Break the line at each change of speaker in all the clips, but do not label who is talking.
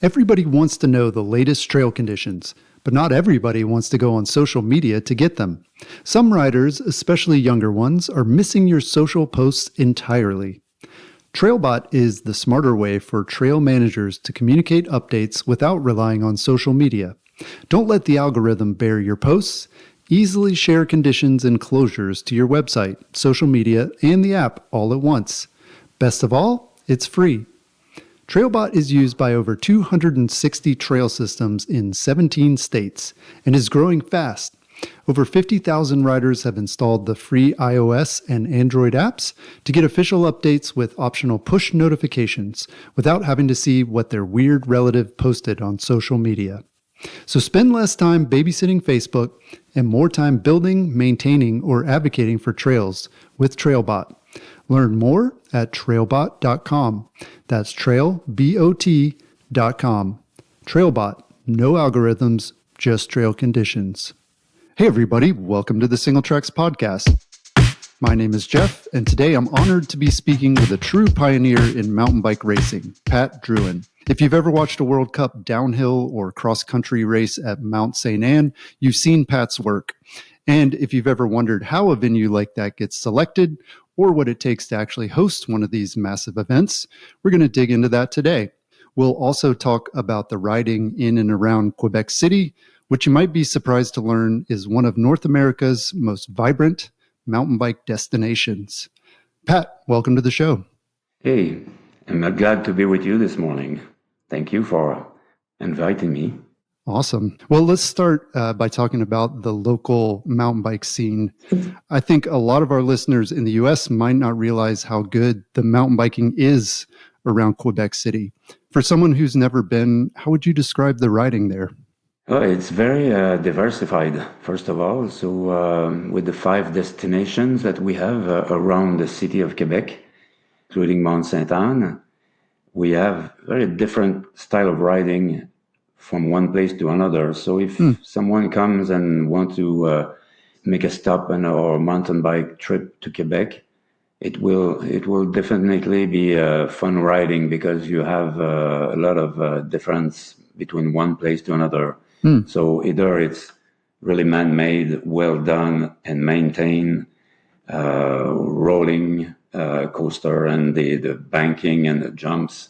Everybody wants to know the latest trail conditions, but not everybody wants to go on social media to get them. Some riders, especially younger ones, are missing your social posts entirely. Trailbot is the smarter way for trail managers to communicate updates without relying on social media. Don't let the algorithm bear your posts. Easily share conditions and closures to your website, social media, and the app all at once. Best of all, it's free. Trailbot is used by over 260 trail systems in 17 states and is growing fast. Over 50,000 riders have installed the free iOS and Android apps to get official updates with optional push notifications without having to see what their weird relative posted on social media. So spend less time babysitting Facebook and more time building, maintaining, or advocating for trails with Trailbot. Learn more at trailbot.com. That's trailbot.com. Trailbot, no algorithms, just trail conditions. Hey everybody, welcome to the Single Tracks Podcast. My name is Jeff, and today I'm honored to be speaking with a true pioneer in mountain bike racing, Pat Drouin. If you've ever watched a World Cup downhill or cross-country race at Mont Sainte Anne, you've seen Pat's work. And if you've ever wondered how a venue like that gets selected, or what it takes to actually host one of these massive events, we're going to dig into that today. We'll also talk about the riding in and around Quebec City, which you might be surprised to learn is one of North America's most vibrant mountain bike destinations. Pat, welcome to the show.
Hey, I'm glad to be with you this morning. Thank you for inviting me.
Awesome. Well, let's start by talking about the local mountain bike scene. I think a lot of our listeners in the U.S. might not realize how good the mountain biking is around Quebec City. For someone who's never been, how would you describe the riding there?
It's very diversified, first of all. So with the 5 destinations that we have around the city of Quebec, including Mont Sainte Anne, we have very different style of riding from one place to another. So if someone comes and wants to make a stop on or mountain bike trip to Quebec, it will definitely be fun riding because you have a lot of difference between one place to another. So either it's really man-made, well done and maintained, rolling coaster and the banking and the jumps,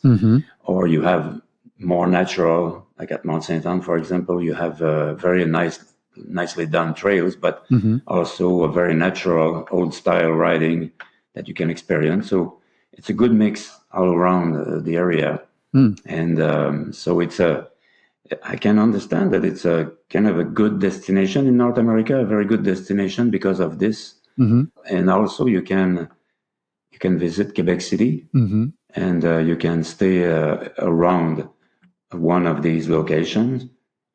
or you have more natural, like at Mont Sainte Anne, for example, you have very nicely done trails, but also a very natural old style riding that you can experience. So it's a good mix all around the area. And so I can understand that it's a kind of a good destination in North America, a very good destination because of this. And also you can visit Quebec City and you can stay around one of these locations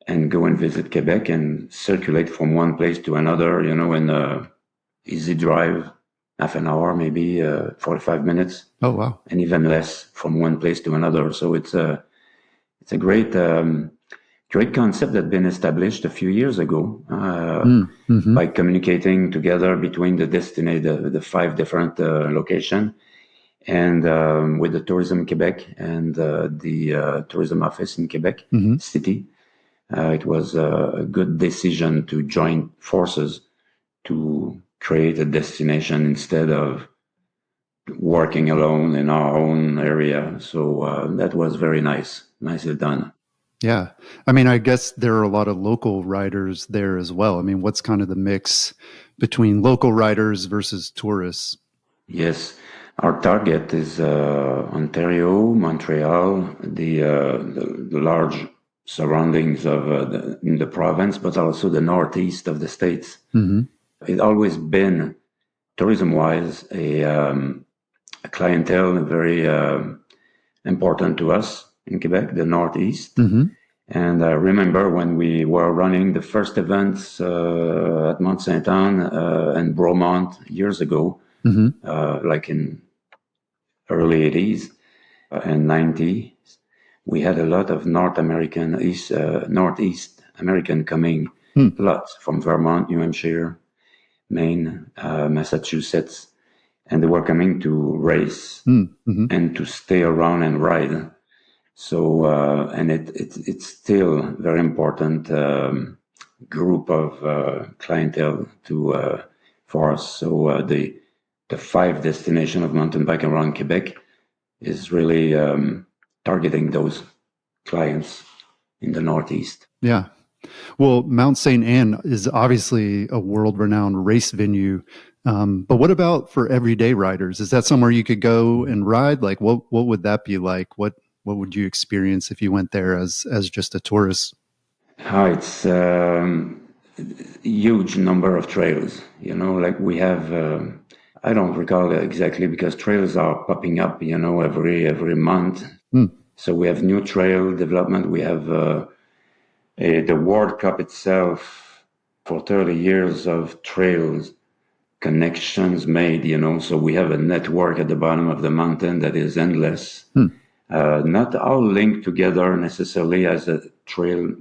and go and visit Quebec and circulate from one place to another, in a easy drive, half an hour, maybe 45 minutes.
Oh, wow.
And even less from one place to another. So it's a great concept that's been established a few years ago by communicating together between the 5 different locations. And with the Tourism Quebec and the tourism office in Quebec City, it was a good decision to join forces to create a destination instead of working alone in our own area. So that was very nicely done.
Yeah. I mean, I guess there are a lot of local riders there as well. I mean, what's kind of the mix between local riders versus tourists?
Yes. Our target is Ontario, Montreal, the large surroundings of in the province, but also the northeast of the States. It's always been, tourism-wise, a clientele very important to us in Quebec, the northeast. And I remember when we were running the first events at Mont Sainte Anne and Bromont years ago, like in early 80s and 90s, we had a lot of Northeast American coming, lots from Vermont, New Hampshire, Maine, Massachusetts, and they were coming to race and to stay around and ride. So, and it's still very important group of clientele for us. So the 5 destination of mountain bike around Quebec is really targeting those clients in the Northeast.
Yeah. Well, Mont Sainte Anne is obviously a world-renowned race venue. But what about for everyday riders? Is that somewhere you could go and ride? Like, what would that be like? What would you experience if you went there as just a tourist?
It's huge number of trails. Like we have. I don't recall exactly because trails are popping up. Every month.
Hmm.
So we have new trail development. We have the World Cup itself for 30 years of trails connections made. So we have a network at the bottom of the mountain that is endless. Not all linked together necessarily as a trail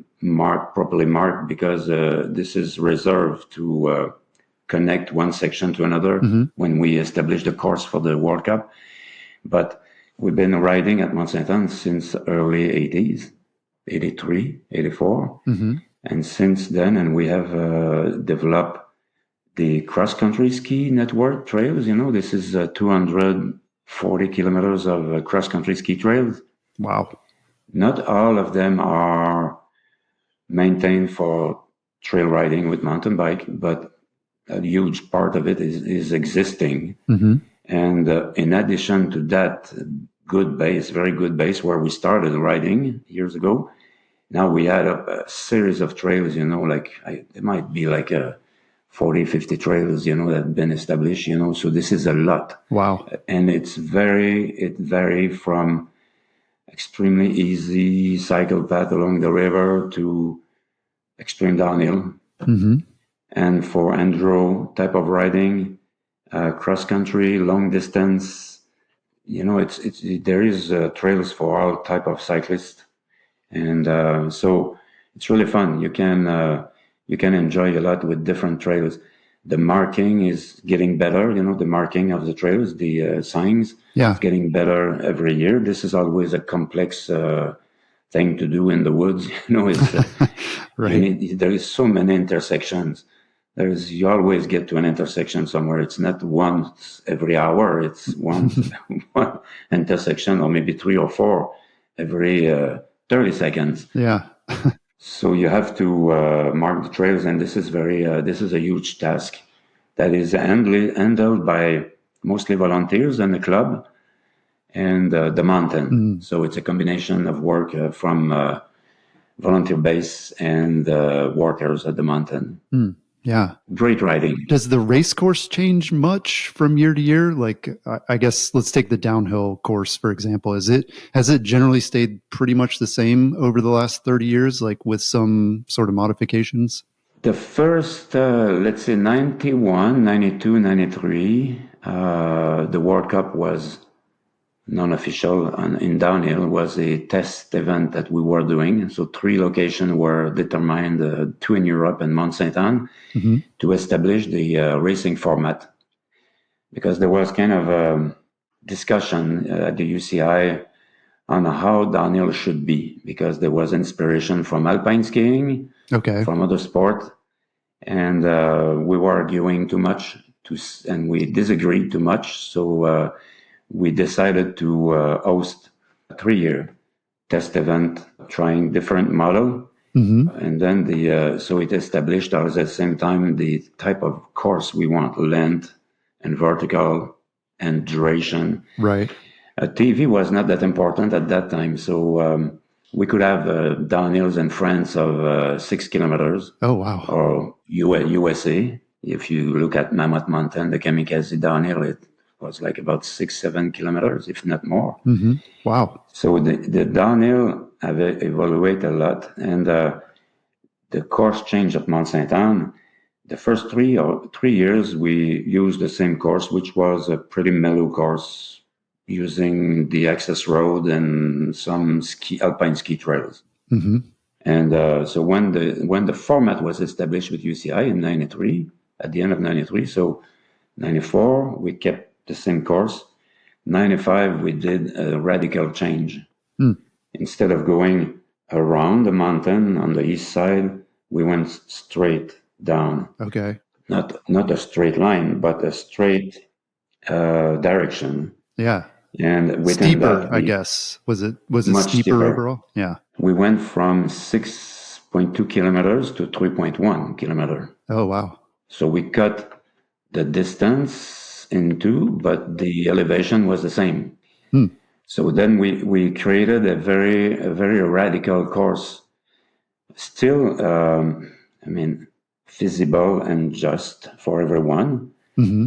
properly marked, because this is reserved to connect one section to another when we establish the course for the World Cup. But we've been riding at Mont Sainte Anne since early 80s, 83, 84. And since then, and we have developed the cross-country ski network trails. This is 240 kilometers of cross-country ski trails.
Wow.
Not all of them are maintained for trail riding with mountain bike, but a huge part of it is existing. And in addition to that very good base where we started riding years ago, now we add up a series of trails, it might be like 40, 50 trails, that have been established, so this is a lot.
Wow.
And it varies from extremely easy cycle path along the river to extreme downhill. And for enduro type of riding, cross country, long distance, there is trails for all type of cyclists. And so it's really fun. You can enjoy a lot with different trails. The marking is getting better, the marking of the trails, the signs is getting better every year. This is always a complex thing to do in the woods.
Right.
There is so many intersections. You always get to an intersection somewhere. It's not once every hour. It's one intersection, or maybe 3 or 4 every 30 seconds.
Yeah.
So you have to mark the trails, and this is a huge task that is handled by mostly volunteers and the club and the mountain. So it's a combination of work from volunteer base and workers at the mountain.
Yeah.
Great riding.
Does the race course change much from year to year? Like, I guess let's take the downhill course, for example. Has it generally stayed pretty much the same over the last 30 years, like with some sort of modifications?
The first, let's say 91, 92, 93, the World Cup was non-official, and in downhill was a test event that we were doing. So 3 locations were determined, 2 in Europe and Mont Sainte Anne, to establish the racing format. Because there was kind of a discussion at the UCI on how downhill should be, because there was inspiration from alpine skiing, from other sport, and we were arguing too much, and we disagreed too much. So we decided to host a 3-year test event, trying different model. And then so it established at the same time the type of course we want, length and vertical and duration.
Right.
TV was not that important at that time. So we could have downhills in France of 6 kilometers.
Oh, wow.
Or USA. If you look at Mammoth Mountain, the Kamikaze downhill, it was like about 6-7 kilometers, if not more.
Wow.
So the downhill have evaluated a lot, and the course change at Mont Sainte Anne. The first 3 years, we used the same course, which was a pretty mellow course, using the access road and some alpine ski trails. And so when the format was established with UCI in 93, at the end of 93, so 94, we kept the same course. 95, we did a radical change. instead of going around the mountain on the east side, we went straight down.
Okay.
Not a straight line, but a straight direction.
Yeah.
And within
Steeper,
that,
I guess. Was it
much
steeper overall? Yeah.
We went from 6.2 kilometers to 3.1 kilometer.
Oh, wow.
So we cut the distance in two, but the elevation was the same. So then we created a very radical course, still, feasible and just for everyone,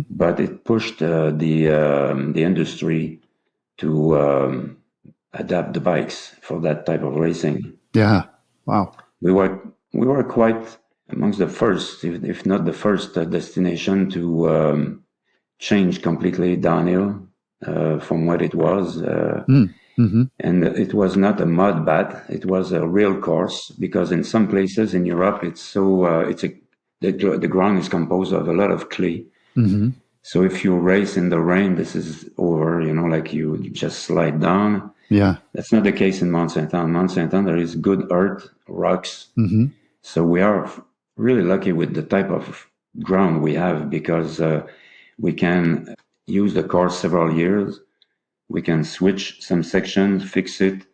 but it pushed the industry to adapt the bikes for that type of racing.
Yeah. Wow.
We were quite amongst the first, if not the first, destination to change completely downhill from what it was. And it was not a mud bath; it was a real course, because in some places in Europe, the ground is composed of a lot of clay. So if you race in the rain, this is over. Like you just slide down.
Yeah.
That's not the case in Mont Sainte Anne. Mont Sainte Anne, there is good earth, rocks. So we are really lucky with the type of ground we have, because we can use the course several years. We can switch some sections, fix it,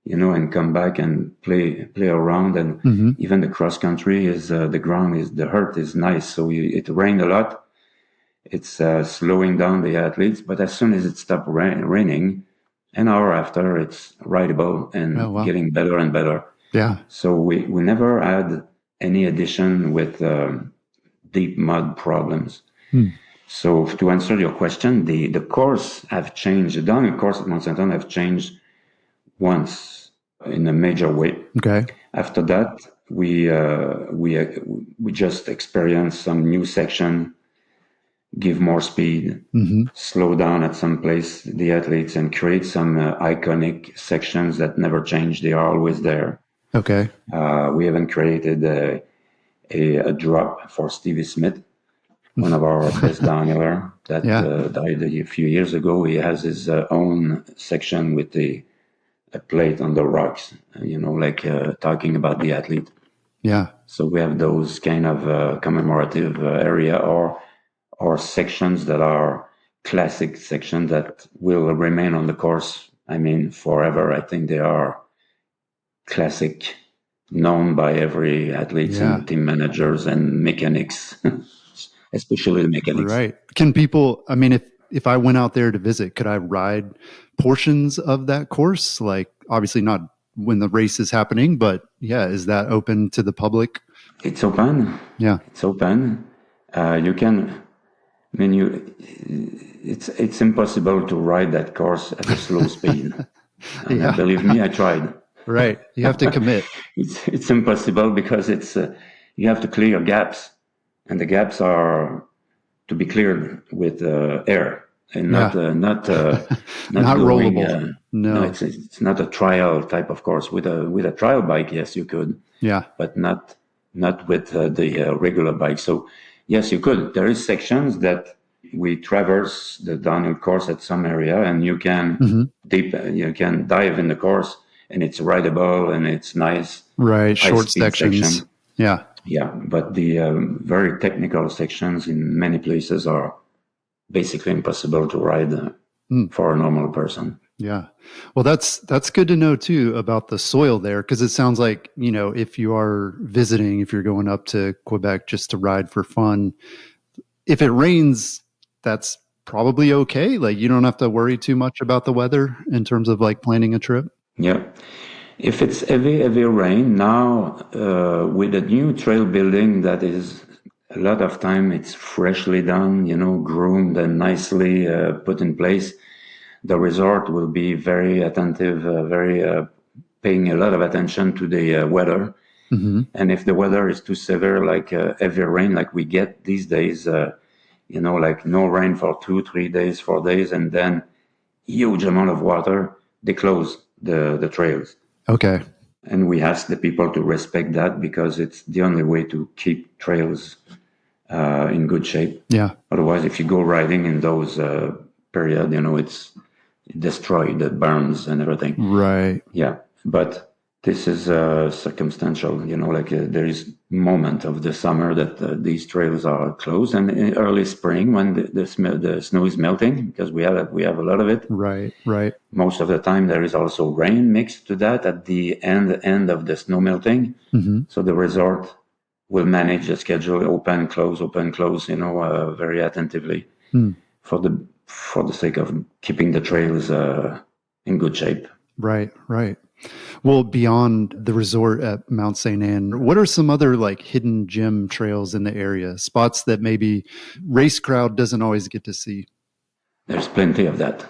and come back and play around. And even the cross country the earth is nice. So it rained a lot. It's slowing down the athletes, but as soon as it stopped raining, an hour after, it's rideable and getting better and better.
Yeah.
So we never had any addition with deep mud problems. So to answer your question, the course have changed. The downhill course at Mont Sainte Anne have changed once in a major way.
Okay.
After that, we just experienced some new section, give more speed, slow down at some place the athletes, and create some iconic sections that never change. They are always there.
Okay.
We even created a drop for Stevie Smith, one of our best downhiller that died a few years ago. He has his own section with a plate on the rocks, talking about the athlete.
Yeah.
So we have those kind of commemorative area or sections that are classic sections that will remain on the course, forever. I think they are classic, known by every athletes and team managers and mechanics, especially the mechanics.
Right. Can people, if I went out there to visit, could I ride portions of that course? Like, obviously not when the race is happening, but is that open to the public?
It's open. Yeah. It's open. You can, it's impossible to ride that course at a slow speed. Believe me, I tried.
Right. You have to commit.
It's impossible, because you have to clear gaps, and the gaps are to be cleared with air and not
rollable.
No, it's not a trial type of course. With a trial bike, yes, you could. Yeah, but not with the regular bike. So yes, you could. There is sections that we traverse the downhill course at some area, and you can you can dive in the course, and it's rideable and it's nice.
Right, short sections. Section. Yeah.
Yeah, but the very technical sections in many places are basically impossible to ride for a normal person.
Yeah. Well, that's good to know too about the soil there, because it sounds like, if you are visiting, if you're going up to Quebec just to ride for fun, if it rains, that's probably okay. Like, you don't have to worry too much about the weather in terms of like planning a trip.
Yeah. If it's heavy rain now, with the new trail building, that is a lot of time, it's freshly done, groomed and nicely put in place. The resort will be very attentive, paying a lot of attention to the weather. And if the weather is too severe, like heavy rain, like we get these days, like no rain for 2-3 days, 4 days, and then huge amount of water, they close the trails.
Okay.
And we ask the people to respect that, because it's the only way to keep trails in good shape. Yeah. Otherwise, if you go riding in those period, it destroys the berms and everything.
Right.
Yeah. But this is circumstantial, there is moment of the summer that these trails are closed, and in early spring when the snow is melting, because we have a lot of it.
Right.
Most of the time there is also rain mixed to that at the end of the snow melting.
Mm-hmm.
So the resort will manage the schedule, open, close, very attentively for the sake of keeping the trails in good shape.
Right. Well, beyond the resort at Mont Sainte Anne, what are some other like hidden gem trails in the area, spots that maybe race crowd doesn't always get to see?
There's plenty of that.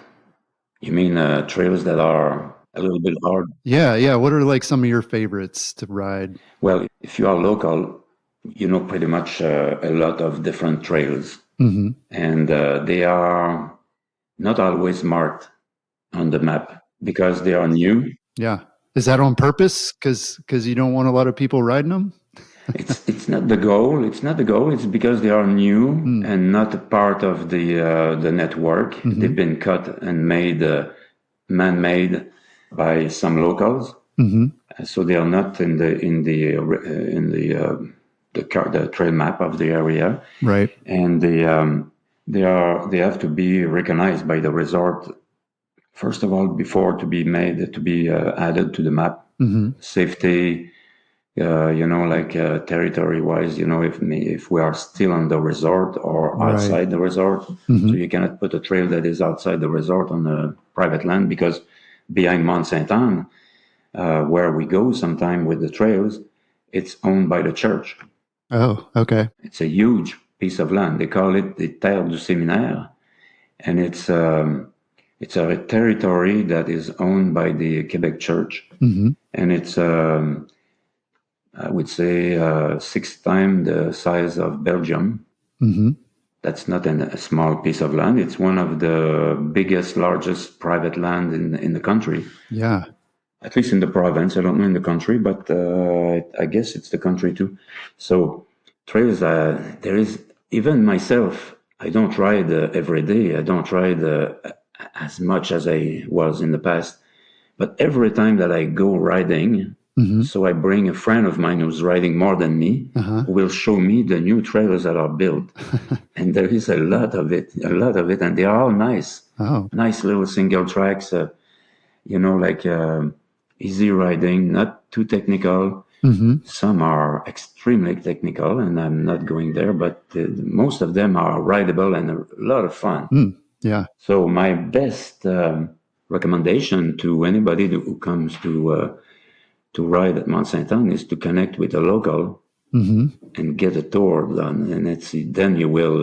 You mean trails that are a little bit hard?
Yeah. What are like some of your favorites to ride?
Well, if you are local, you know pretty much a lot of different trails.
Mm-hmm.
And they are not always marked on the map because they are new.
Yeah. Is that on purpose? Because you don't want a lot of people riding them?
It's not the goal. It's not the goal. It's because they are new and not a part of the network.
Mm-hmm.
They've been cut and made man-made by some locals.
Mm-hmm.
So they are not in the trail map of the area.
Right.
And they have to be recognized by the resort first of all before to be added to the map.
Mm-hmm.
Safety, territory wise, if we are still on the resort or outside the resort.
Mm-hmm.
So you cannot put a trail that is outside the resort on the private land, because behind Mont Sainte Anne, where we go sometime with the trails, it's owned by the church.
Oh, okay.
It's a huge piece of land. They call it the Terre du Séminaire, and it's a territory that is owned by the Quebec Church,
Mm-hmm.
and it's I would say 6 times the size of Belgium.
Mm-hmm.
That's not a small piece of land. It's one of the largest private land in the country.
Yeah.
At least in the province. I don't know in the country, but I guess it's the country too. So trails, there is, even myself, I don't ride every day. I don't ride as much as I was in the past. But every time that I go riding,
Mm-hmm.
so I bring a friend of mine who's riding more than me, who will show me the new trails that are built. And there is a lot of it, and they are all nice.
Oh.
Nice little single tracks, easy riding, not too technical.
Mm-hmm.
Some are extremely technical, and I'm not going there, but most of them are rideable and a lot of fun.
Yeah.
So my best recommendation to anybody who comes to ride at Mont Sainte Anne is to connect with a local and get a tour done. And then you will,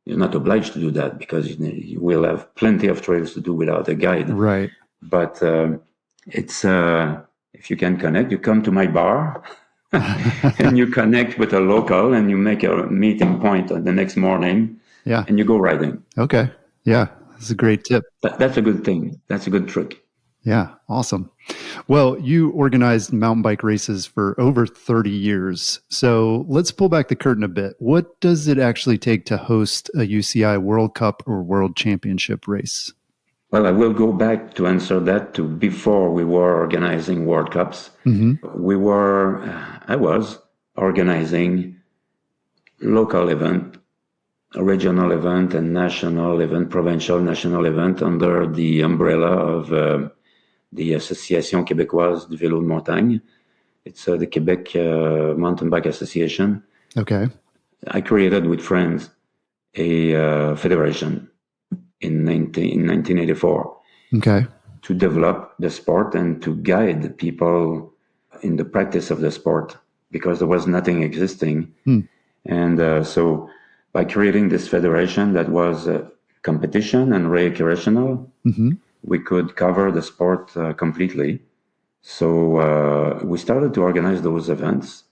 you're not obliged to do that, because you will have plenty of trails to do without a guide.
Right.
But it's if you can connect, you come to my bar and you connect with a local, and you make a meeting point on the next morning.
Yeah.
And you go riding.
Okay. Yeah. That's a great tip.
That's a good thing. That's a good trick.
Yeah. Awesome. Well, you organized mountain bike races for over 30 years. So let's pull back the curtain a bit. What does it actually take to host a UCI World Cup or World Championship race?
Well, I will go back to answer that to before we were organizing World Cups.
Mm-hmm.
I was organizing local event, a regional event, and national event, provincial, national event under the umbrella of the Association Québécoise du Vélo de Montagne. It's the Quebec Mountain Bike Association.
Okay.
I created with friends a federation in 1984.
Okay.
To develop the sport and to guide people in the practice of the sport, because there was nothing existing. And so by creating this federation that was competition and recreational, we could cover the sport completely. So we started to organize those events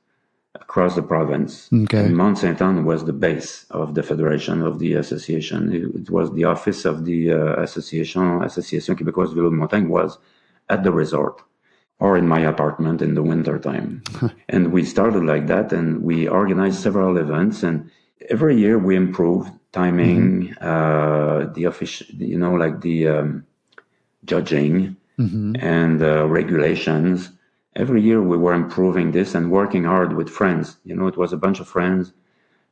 across the province.
Okay.
And Mont Sainte Anne was the base of the federation, of the association. It was the office of the Association Québécoise du Vélo de Montagne was at the resort, or in my apartment in the winter time. And we started like that, and we organized several events, and every year we improved timing, the official, the judging, and regulations. Every year we were improving this and working hard with friends. It was a bunch of friends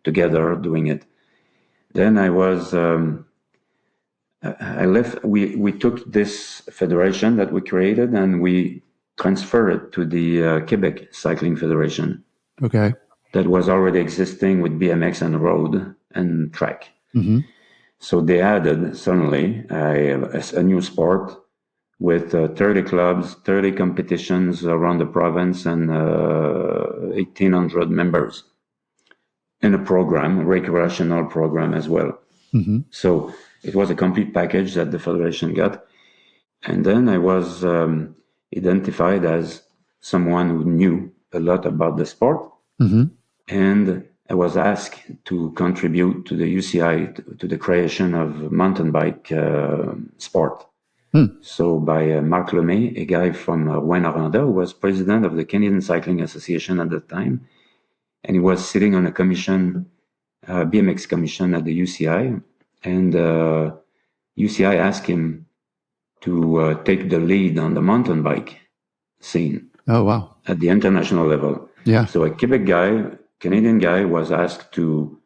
together doing it. Then I left. We took this federation that we created and we transferred it to the Quebec Cycling Federation.
Okay.
That was already existing with BMX and road and track. So they added suddenly a new sport with 30 clubs, 30 competitions around the province, and 1,800 members in a program, recreational program as well. So it was a complete package that the federation got. And then I was identified as someone who knew a lot about the sport. And I was asked to contribute to the UCI, to the creation of mountain bike sport. So by Marc Lemay, a guy from Rouyn-Noranda, who was president of the Canadian Cycling Association at the time. And he was sitting on a commission, BMX commission at the UCI. And UCI asked him to take the lead on the mountain bike scene.
Oh, wow.
At the international level.
Yeah.
So a Quebec guy, Canadian guy, was asked to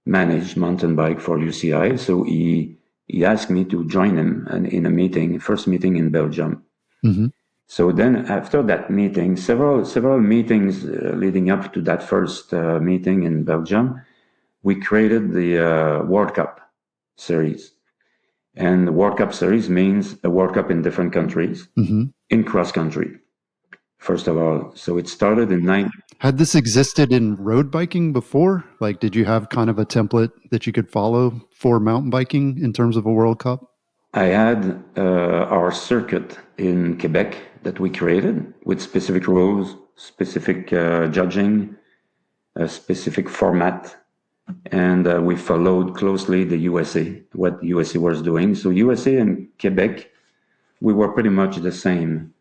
manage mountain bike for UCI. So he asked me to join him in a meeting, first meeting in Belgium. So then after that meeting, several meetings leading up to that first meeting in Belgium, we created the World Cup series. And the World Cup series means a World Cup in different countries, in cross country. First of all, so it started in
Had this existed in road biking before? Like, did you have kind of a template that you could follow for mountain biking in terms of a World Cup?
I had our circuit in Quebec that we created with specific rules, specific judging, a specific format, and we followed closely the USA, what USA was doing. So USA and Quebec, we were pretty much the same.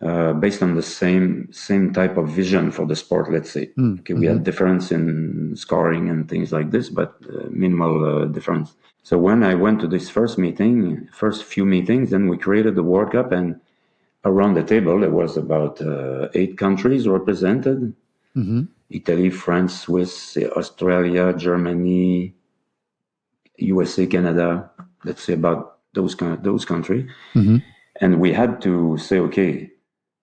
Based on the same type of vision for the sport, let's say. We had difference in scoring and things like this, but minimal difference. So when I went to this first few meetings, then we created the World Cup, and around the table there was about 8 countries represented: Italy, France, Swiss, Australia, Germany, USA, Canada. Let's say about those countries, and we had to say, okay,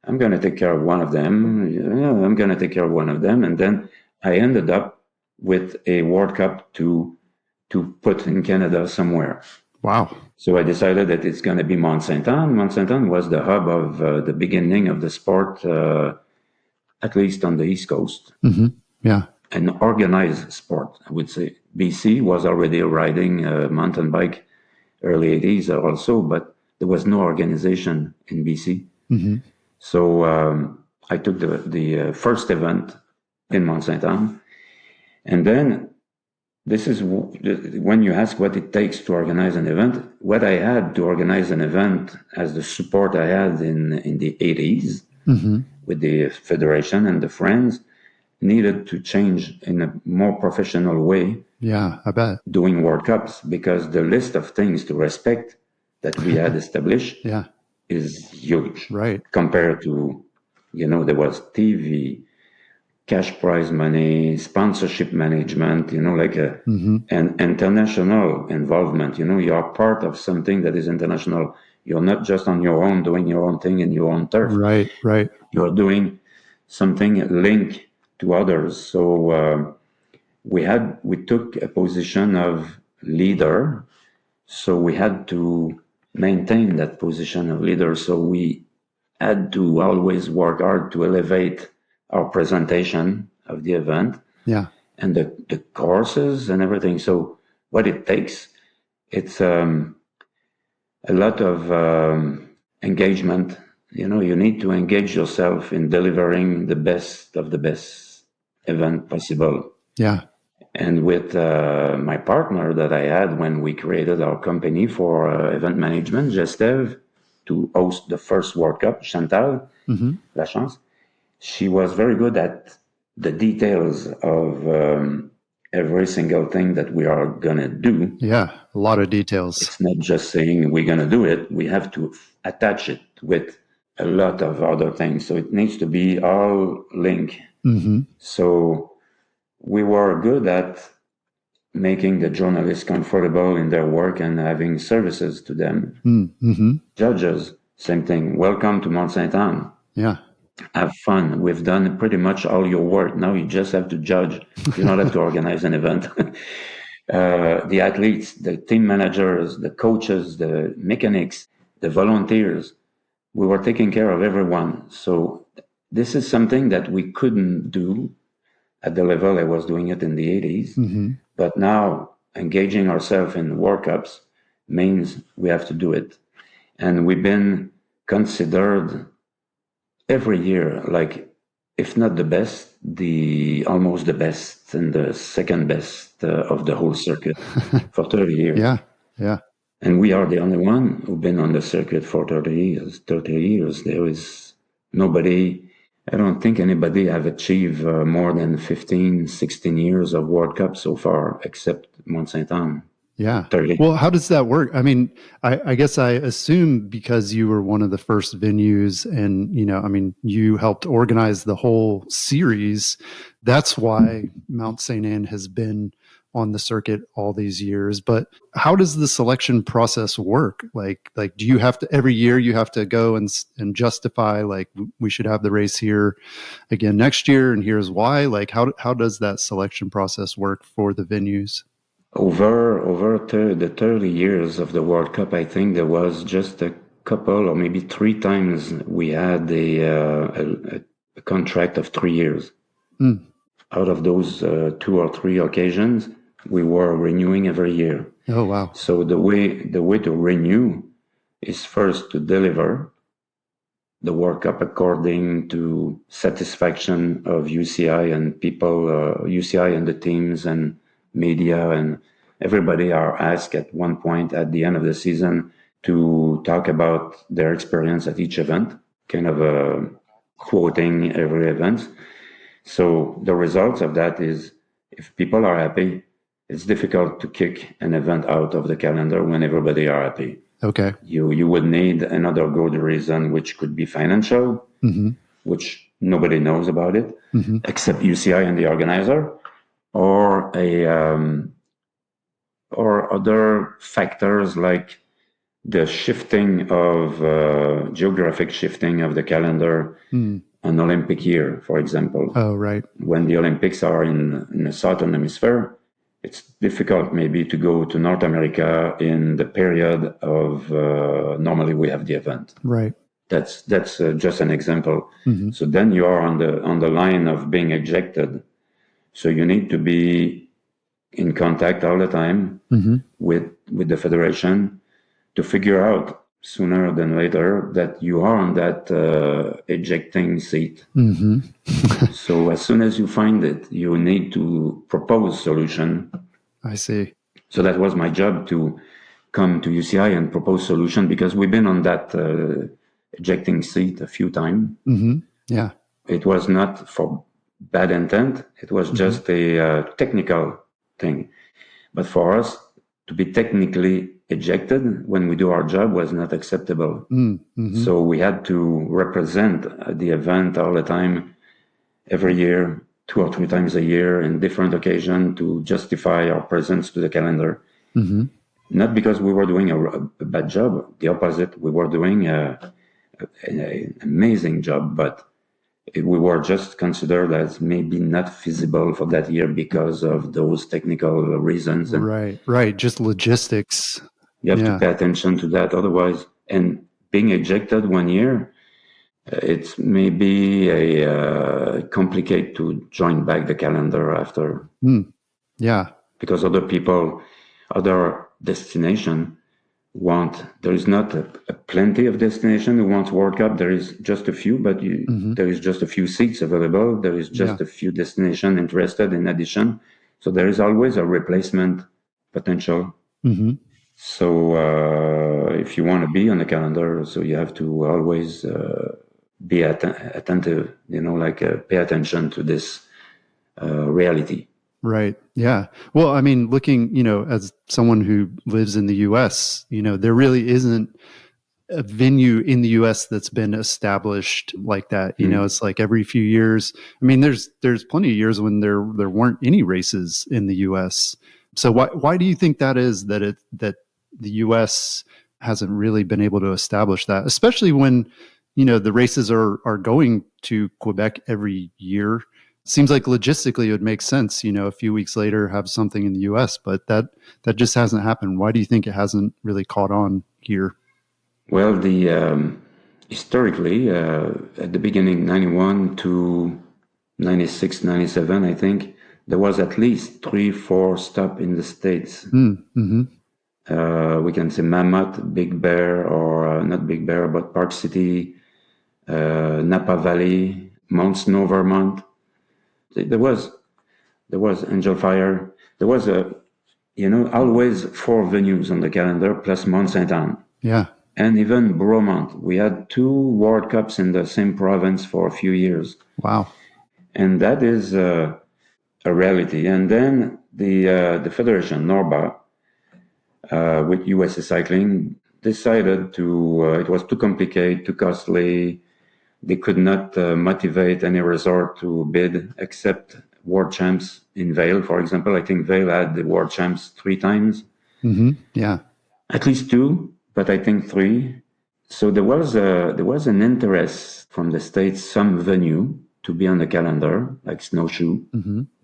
I'm going to take care of one of them. I'm going to take care of one of them. And then I ended up with a World Cup to put in Canada somewhere.
Wow.
So I decided that it's going to be Mont Sainte Anne. Mont Sainte Anne was the hub of the beginning of the sport, at least on the East Coast.
Yeah.
An organized sport, I would say. BC was already riding mountain bike early 80s also, but there was no organization in BC. So I took the first event in Mont Sainte Anne. And then this is when you ask what it takes to organize an event. What I had to organize an event as the support I had in the 80s with the federation and the friends needed to change in a more professional way.
Yeah, I bet.
Doing World Cups, because the list of things to respect that we had established is huge.
Right.
Compared to, there was TV, cash prize money, sponsorship management, and international involvement. You are part of something that is international. You're not just on your own doing your own thing in your own turf.
Right.
You're doing something linked to others. So we took a position of leader. So we had to maintain that position of leader. So we had to always work hard to elevate our presentation of the event.
Yeah.
And the courses and everything. So what it takes, it's a lot of engagement. You need to engage yourself in delivering the best of the best event possible.
Yeah.
And with my partner that I had when we created our company for event management, Gestev, to host the first World Cup, Chantal Lachance, she was very good at the details of every single thing that we are going to do.
Yeah, a lot of details.
It's not just saying we're going to do it. We have to attach it with a lot of other things. So it needs to be all linked.
Mm-hmm.
So we were good at making the journalists comfortable in their work and having services to them.
Mm-hmm.
Judges, same thing. Welcome to Mont Sainte Anne.
Yeah.
Have fun. We've done pretty much all your work. Now you just have to judge. You don't have to organize an event. The athletes, the team managers, the coaches, the mechanics, the volunteers, we were taking care of everyone. So this is something that we couldn't do at the level I was doing it in the 80s.
Mm-hmm.
But now engaging ourselves in World Cups means we have to do it. And we've been considered every year, like, if not the best, almost the best and the second best of the whole circuit for 30 years.
Yeah, yeah.
And we are the only one who've been on the circuit for 30 years. 30 years. There is nobody, I don't think anybody have achieved more than 15, 16 years of World Cup so far, except Mont Sainte Anne.
Yeah.
30.
Well, how does that work? I mean, I guess I assume because you were one of the first venues and, you helped organize the whole series. That's why Mont Sainte Anne has been on the circuit all these years. But how does the selection process work? Like, do you have to, every year you have to go and justify, like, we should have the race here again next year, and here's why? Like, how does that selection process work for the venues?
Over the 30 years of the World Cup, I think there was just a couple or maybe 3 times we had a contract of 3 years.
Mm.
Out of those 2 or 3 occasions, we were renewing every year.
Oh, wow.
So the way to renew is first to deliver the World Cup according to satisfaction of UCI and people, UCI and the teams and media, and everybody are asked at one point at the end of the season to talk about their experience at each event, kind of quoting every event. So the results of that is, if people are happy, it's difficult to kick an event out of the calendar when everybody are happy.
Okay.
You would need another good reason, which could be financial,
mm-hmm.
which nobody knows about it,
mm-hmm.
except UCI and the organizer, or or other factors like the shifting of geographic shifting of the calendar. An Olympic year, for example.
Oh, right.
When the Olympics are in the southern hemisphere, it's difficult maybe to go to North America in the period of normally we have the event.
Right.
That's just an example.
Mm-hmm.
So then you are on the line of being ejected. So you need to be in contact all the time
mm-hmm.
with the federation to figure out sooner than later that you are on that ejecting seat.
Mm-hmm.
So as soon as you find it, you need to propose solution.
I see.
So that was my job, to come to UCI and propose solution, because we've been on that ejecting seat a few times.
Mm-hmm. Yeah.
It was not for bad intent. It was just a technical thing. But for us to be technically ejected when we do our job was not acceptable.
Mm-hmm.
So we had to represent the event all the time, every year, 2 or 3 times a year, in different occasions, to justify our presence to the calendar.
Mm-hmm.
Not because we were doing a bad job, the opposite. We were doing an amazing job, but we were just considered as maybe not feasible for that year because of those technical reasons. And
right. Just logistics.
you have to pay attention to that. Otherwise, and being ejected one year, it's maybe a complicated to join back the calendar after.
Yeah.
Because other people, other destination there is not a plenty of destination who wants World Cup. There is just a few, but there is just a few seats available. There is just a few destination interested in addition. So there is always a replacement potential.
Mm-hmm.
So if you want to be on the calendar, so you have to always be attentive, pay attention to this reality.
Right. Yeah. Well, I mean, looking, as someone who lives in the US, there really isn't a venue in the US that's been established like that. It's like every few years. I mean, there's plenty of years when there weren't any races in the US. So why do you think that is, that the US hasn't really been able to establish that, especially when, the races are going to Quebec every year? Seems like logistically it would make sense, a few weeks later have something in the US, but that just hasn't happened. Why do you think it hasn't really caught on here?
Well, the historically, at the beginning, 91 to 96, 97, I think, there was at least 3, 4 stop in the States.
Mm-hmm.
We can say Mammoth, Big Bear, or not Big Bear, but Park City, Napa Valley, Mount Snow, Vermont. There was Angel Fire. There was always 4 venues on the calendar plus Mont Sainte Anne.
Yeah.
And even Bromont. We had 2 World Cups in the same province for a few years.
Wow.
And that is a reality. And then the Federation, NORBA, with USA Cycling, decided it was too complicated, too costly. They could not motivate any resort to bid except World Champs in Vail, for example. I think Vail had the World Champs 3 times.
Mm-hmm. Yeah.
At least 2, but I think 3. So there was an interest from the States, some venue to be on the calendar, like Snowshoe,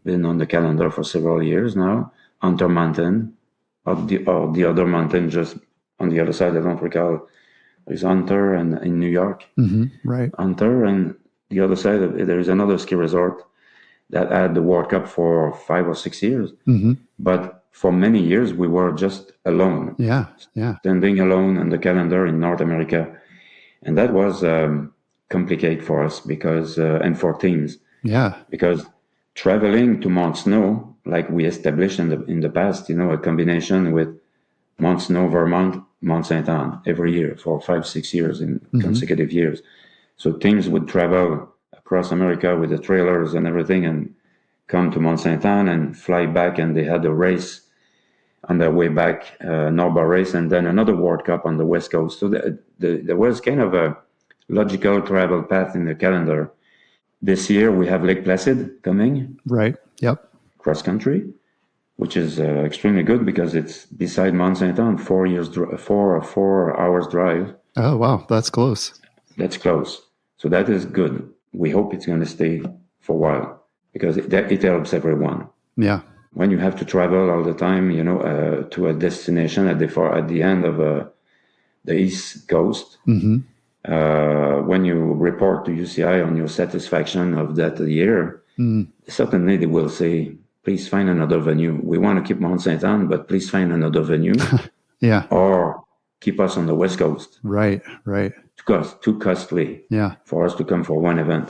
been on the calendar for several years now. Hunter Mountain, or the other mountain just on the other side, I don't recall. There's Hunter and in New York.
Mm-hmm. Right.
Hunter, and the other side, there is another ski resort that had the World Cup for 5 or 6 years.
Mm-hmm.
But for many years, we were just alone.
Yeah.
Standing alone on the calendar in North America. And that was complicated for us because, and for teams.
Yeah.
Because traveling to Mont Snow, like we established in the past, a combination with Mont Snow, Vermont, Mont Sainte Anne every year for 5, 6 years in consecutive years. So teams would travel across America with the trailers and everything and come to Mont Sainte Anne and fly back, and they had a race on their way back, NORBA race, and then another World Cup on the West Coast. So there was kind of a logical travel path in the calendar. This year we have Lake Placid coming.
Right. Yep.
Cross country, which is extremely good because it's beside Mont Sainte Anne, 4 hours drive.
Oh, wow. That's close.
That's close. So that is good. We hope it's going to stay for a while because it helps everyone.
Yeah.
When you have to travel all the time, to a destination at the end of the East Coast, when you report to UCI on your satisfaction of that year, certainly they will say, please find another venue. We want to keep Mont Sainte Anne, but please find another venue.
Yeah.
Or keep us on the West Coast.
Right.
Too costly for us to come for one event.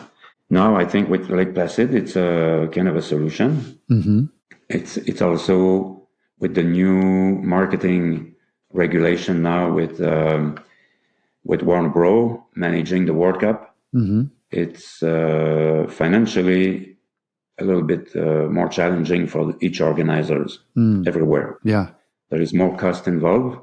Now, I think with Lake Placid, it's a kind of a solution. Mm-hmm. It's also with the new marketing regulation now with Warner Bros. Managing the World Cup. Mm-hmm. It's financially a little bit more challenging for each organizers everywhere.
Yeah,
there is more cost involved.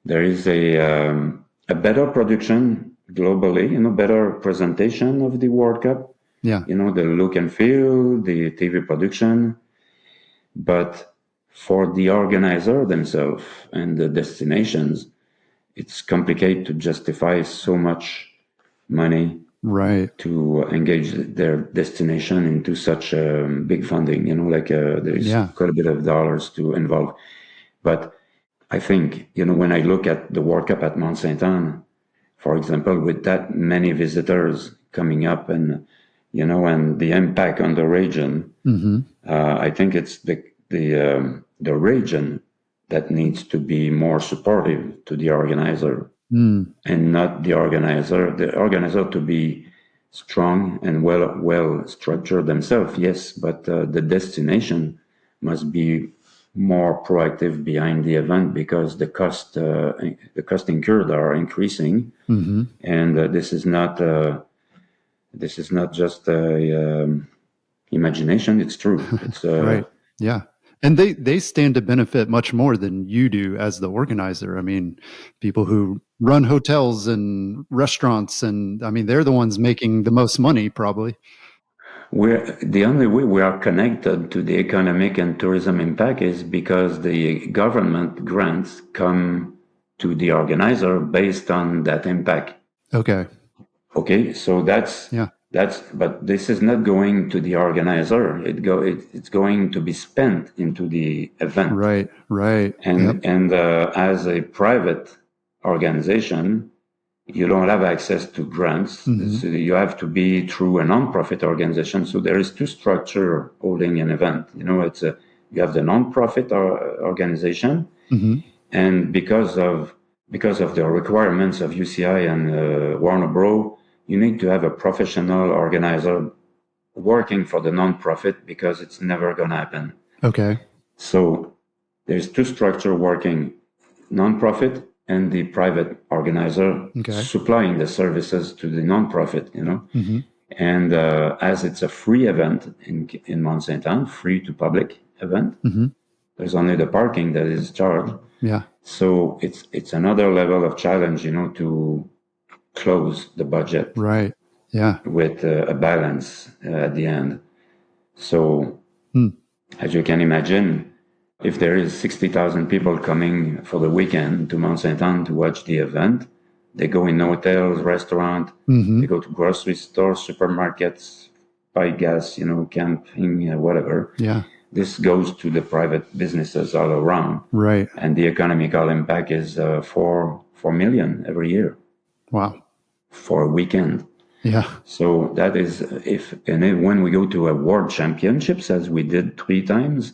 There is a better production globally, better presentation of the World Cup.
Yeah,
the look and feel, the TV production. But for the organizer themselves and the destinations, it's complicated to justify so much money to engage their destination into such big funding. There's quite a bit of dollars to involve. But I think, when I look at the World Cup at Mont Sainte Anne, for example, with that many visitors coming up and the impact on the region, I think it's the region that needs to be more supportive to the organizer and not the organizer. The organizer to be strong and well structured themselves, yes, but the destination must be more proactive behind the event because the cost incurred are increasing, and this is not just a imagination. It's true. It's
Right. Yeah. And they stand to benefit much more than you do as the organizer. I mean, people who run hotels and restaurants, and I mean, they're the ones making the most money, probably.
we're the only way we are connected to the economic and tourism impact is because the government grants come to the organizer based on that impact.
Okay.
Okay, so
Yeah.
but this is not going to the organizer. It's going to be spent into the event.
Right. Right.
And as a private organization, you don't have access to grants. So you have to be through a non-profit organization. So there is two structure holding an event. You have the non-profit organization, and because of the requirements of UCI and Warner Bros., you need to have a professional organizer working for the non-profit because it's never going to happen.
Okay.
So there's two structure working, non-profit and the private organizer supplying the services to the non-profit, And as it's a free event in Mont Sainte Anne, free to public event, there's only the parking that is charged.
Yeah.
So it's another level of challenge, to close the budget.
Right. Yeah.
With a balance at the end. So as you can imagine, if there is 60,000 people coming for the weekend to Mont Sainte Anne to watch the event, they go in hotels, restaurants, they go to grocery stores, supermarkets, buy gas, camping, whatever.
Yeah.
This goes to the private businesses all around.
Right.
And the economical impact is 4 million every year.
Wow.
For a weekend.
Yeah.
So that is when we go to a world championships, as we did 3 times,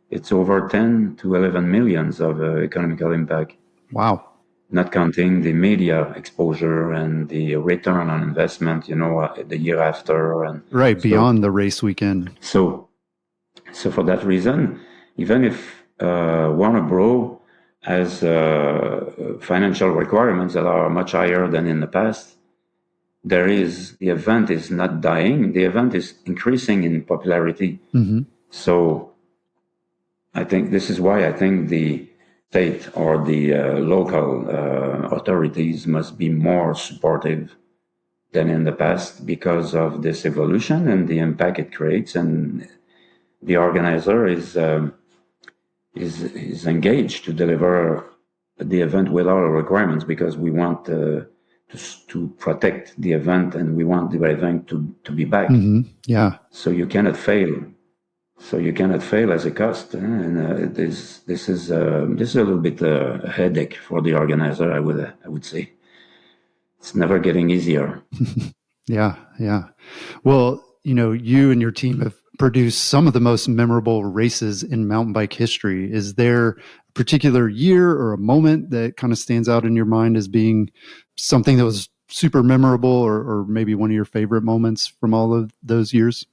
it's over 10 to 11 millions of economical impact.
Wow.
Not counting the media exposure and the return on investment, the year after. And
right, beyond the race weekend.
So for that reason, even if Warner Bros. Has financial requirements that are much higher than in the past, the event is not dying. The event is increasing in popularity. So I think this is why I think the state or the local authorities must be more supportive than in the past because of this evolution and the impact it creates. And the organizer is engaged to deliver the event with all the requirements because we want to protect the event and we want the event to be back.
Yeah.
So you cannot fail. So you cannot fail as a cost. And this is a little bit a headache for the organizer, I would say. It's never getting easier.
Yeah. Well, you and your team have produced some of the most memorable races in mountain bike history. Is there a particular year or a moment that kind of stands out in your mind as being something that was super memorable or maybe one of your favorite moments from all of those years?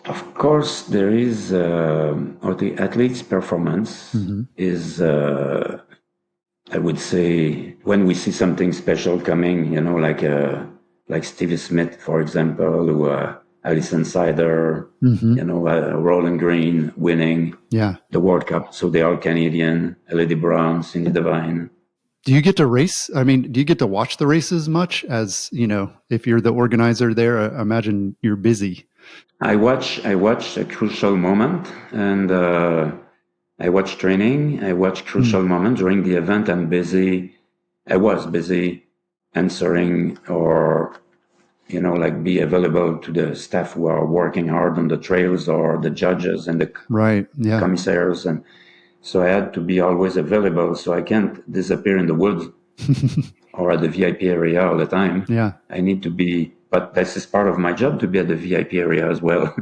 Of course, there is the athlete's performance is, I would say, when we see something special coming, like Stevie Smith, for example, who Alison Sider, Roland Green winning the World Cup. So they're all Canadian, Lady Brown, Cindy Devine.
Do you get to race? I mean, do you get to watch the races much as, if you're the organizer there? I imagine you're busy.
I watch a crucial moment and I watch training. I watch crucial moments during the event. I was busy answering or be available to the staff who are working hard on the trails or the judges and the commissaires. And so I had to be always available. So I can't disappear in the woods or at the VIP area all the time.
Yeah.
I need to be, but this is part of my job to be at the VIP area as well.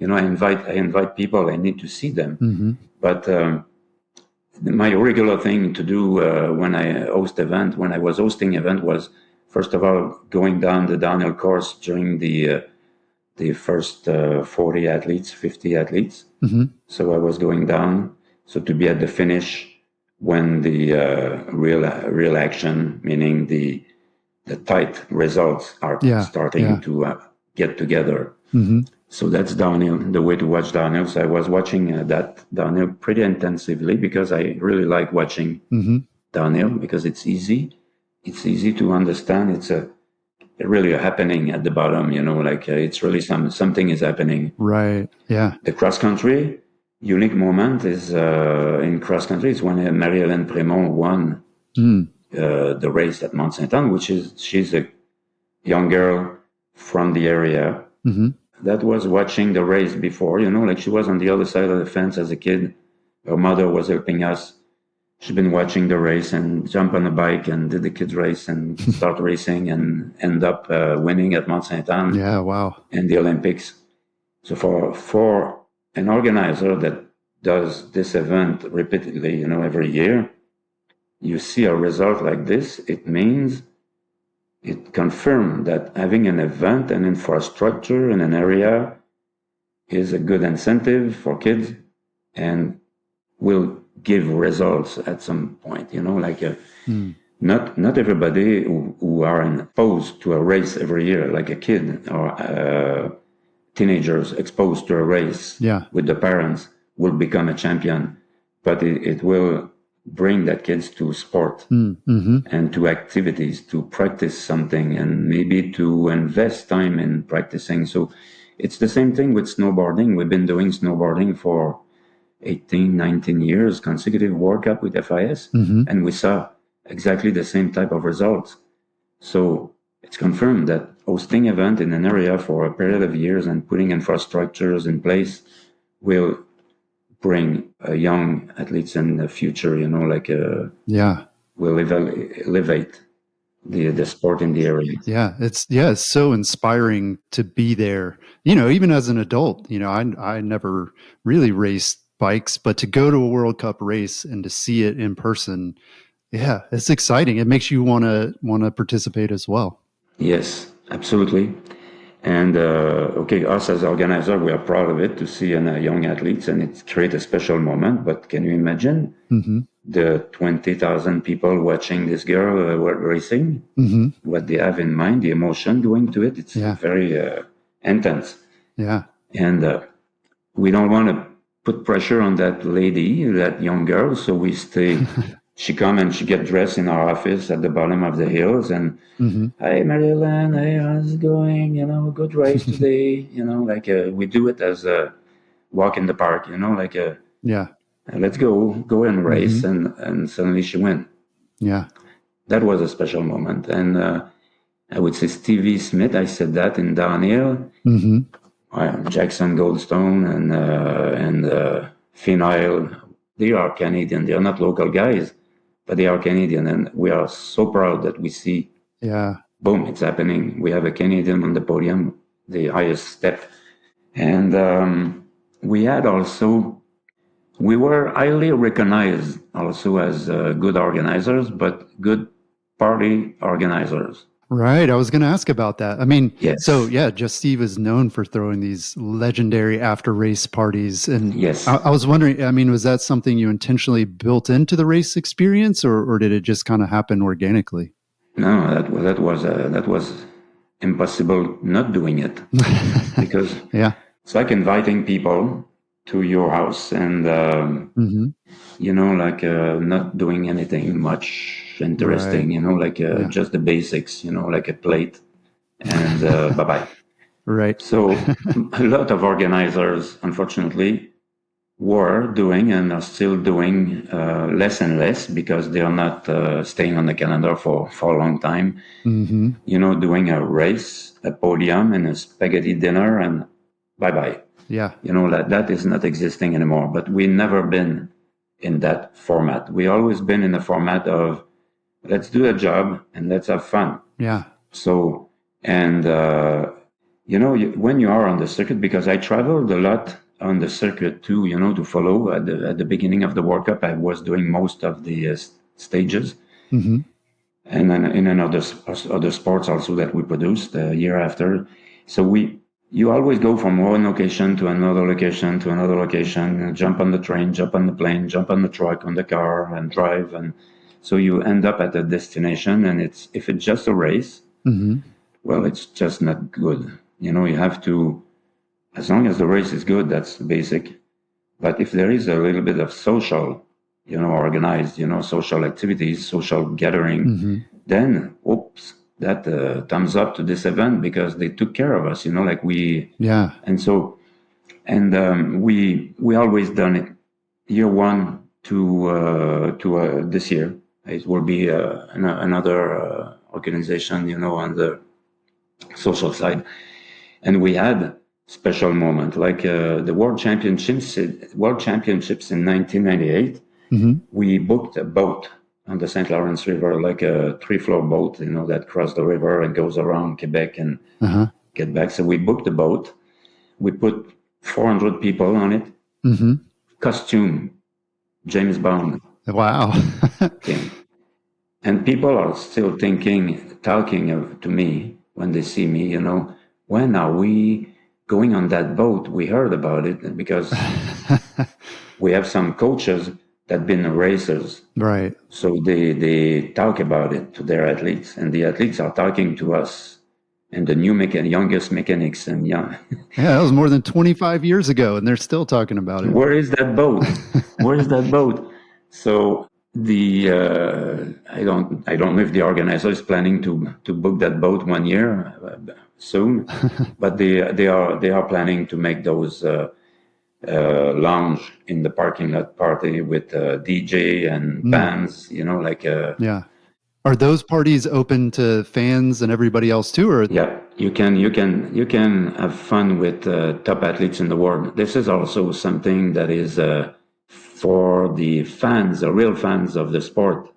I invite people, I need to see them. But my regular thing to do when I was hosting event was, first of all, going down the downhill course during the first 40 athletes, 50 athletes. So I was going down. So to be at the finish when the real action, meaning the tight results are starting to get together. So that's downhill, the way to watch downhill. So I was watching that downhill pretty intensively because I really like watching downhill because it's easy. It's easy to understand. It's really a happening at the bottom, like it's really something is happening.
Right. Yeah.
The cross country unique moment is in cross country is when Marie-Hélène Prémont won the race at Mont Sainte Anne, she's a young girl from the area that was watching the race before, like she was on the other side of the fence as a kid. Her mother was helping us. She's been watching the race and jump on a bike and did the kids race and start racing and end up winning at Mont Sainte Anne.
Yeah, wow.
And the Olympics. So for an organizer that does this event repeatedly, every year, you see a result like this, it means it confirms that having an event and infrastructure in an area is a good incentive for kids and will give results at some point, not everybody who are exposed to a race every year, like a kid or teenagers exposed to a race with the parents will become a champion, but it will bring that kids to sport and to activities, to practice something and maybe to invest time in practicing. So it's the same thing with snowboarding. We've been doing snowboarding for 18, 19 years, consecutive World Cup with FIS, and we saw exactly the same type of results. So it's confirmed that hosting event in an area for a period of years and putting infrastructures in place will bring young athletes in the future, will elevate the sport in the area.
It's so inspiring to be there. Even as an adult, I never really raced bikes, but to go to a World Cup race and to see it in person, it's exciting. It makes you want to participate as well.
Yes, absolutely. And us as organizer, we are proud of it to see young athletes, and it creates a special moment. But can you imagine the 20,000 people watching this girl racing? What they have in mind, the emotion going to it, it's very intense.
Yeah.
And we don't want to put pressure on that lady, that young girl, so we stay. She come and she get dressed in our office at the bottom of the hills and, hey, Marie-Hélène, hey, how's it going? Good race today. We do it as a walk in the park, let's go and race. And suddenly she went.
Yeah.
That was a special moment. And I would say Stevie Smith, I said that in downhill. Jackson Goldstone and Finile, they are Canadian. They are not local guys, but they are Canadian, and we are so proud that we see, boom, it's happening. We have a Canadian on the podium, the highest step. And we were highly recognized also as good organizers, but good party organizers.
Right. I was going to ask about that. I mean,
yes.
So Just Steve is known for throwing these legendary after race parties. And
yes.
I was wondering, I mean, was that something you intentionally built into the race experience or did it just kind of happen organically?
No, that was impossible not doing it because it's like inviting people to your house and, not doing anything much interesting, just the basics, like a plate and bye-bye.
Right.
So a lot of organizers, unfortunately, were doing and are still doing less and less because they are not staying on the calendar for a long time. Doing a race, a podium and a spaghetti dinner and bye-bye.
Yeah.
That is not existing anymore, but we never been in that format. We always been in the format of let's do a job and let's have fun.
Yeah.
So, and, when you are on the circuit, because I traveled a lot on the circuit too, to follow at the beginning of the World Cup, I was doing most of the stages. And then in other sports also that we produced the year after. So you always go from one location to another location to another location, jump on the train, jump on the plane, jump on the truck, on the car and drive. And so you end up at a destination and if it's just a race, well, it's just not good. You have to as long as the race is good, that's basic. But if there is a little bit of social, organized, social activities, social gathering, then, oops, that thumbs up to this event because they took care of us, like
Yeah.
and so, and we always done it year one to this year. It will be another organization, on the social side. And we had special moment like the World Championships in 1998. We booked a boat on the St. Lawrence River, like a 3-floor boat, that crossed the river and goes around Quebec and get back. So we booked the boat. We put 400 people on it. Costume, James Bond.
Wow.
Okay. And people are still talking to me when they see me, when are we going on that boat? We heard about it because we have some coaches that been racers.
Right.
So they talk about it to their athletes, and the athletes are talking to us and the youngest mechanics. And
yeah, that was more than 25 years ago, and they're still talking about it.
Where is that boat? Where is that boat? So the I don't know if the organizer is planning to book that boat 1 year soon, but they are planning to make those lounge in the parking lot party with DJ and bands,
yeah. Are those parties open to fans and everybody else too? Or
yeah, you can have fun with top athletes in the world. This is also something that is for the fans, the real fans of the sport.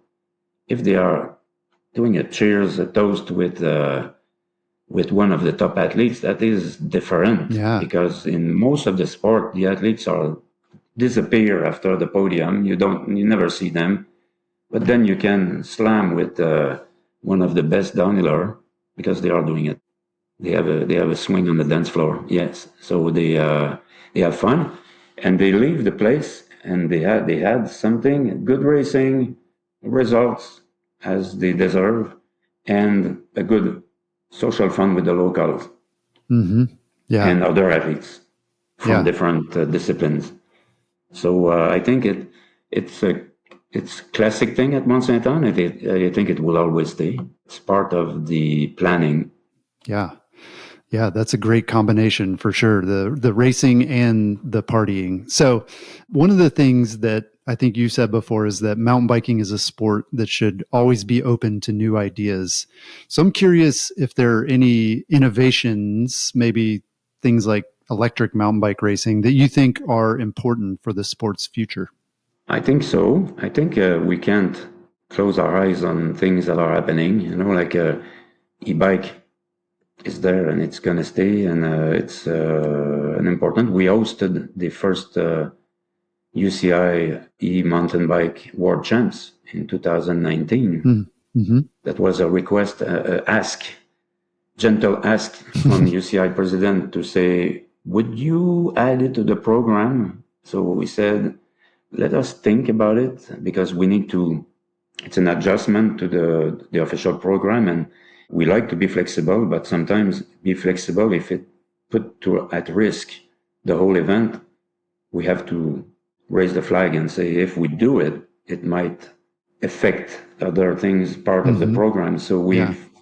If they are doing a toast with one of the top athletes, that is different.
Yeah.
Because in most of the sport, the athletes disappear after the podium. You never see them. But then you can slam with one of the best downhiller because they are doing it. They have a swing on the dance floor. Yes, so they have fun, and they leave the place, and they had something good racing results as they deserve, and a good social fun with the locals and other athletes from different disciplines. So I think it's a classic thing at Mont Sainte Anne. I think it will always stay. It's part of the planning.
Yeah. Yeah, that's a great combination for sure. The racing and the partying. So one of the things that I think you said before is that mountain biking is a sport that should always be open to new ideas. So I'm curious if there are any innovations, maybe things like electric mountain bike racing, that you think are important for the sport's future.
I think so. I think we can't close our eyes on things that are happening. Like e-bike is there and it's going to stay, and it's an important. We hosted the first UCI mountain bike world champs in 2019. That was a request, gentle ask from UCI president to say, would you add it to the program? So we said, let us think about it, because we need to, it's an adjustment to the official program, and we like to be flexible, but sometimes be flexible if it put at risk the whole event. We have to raise the flag and say, if we do it, it might affect other things, part of the program. So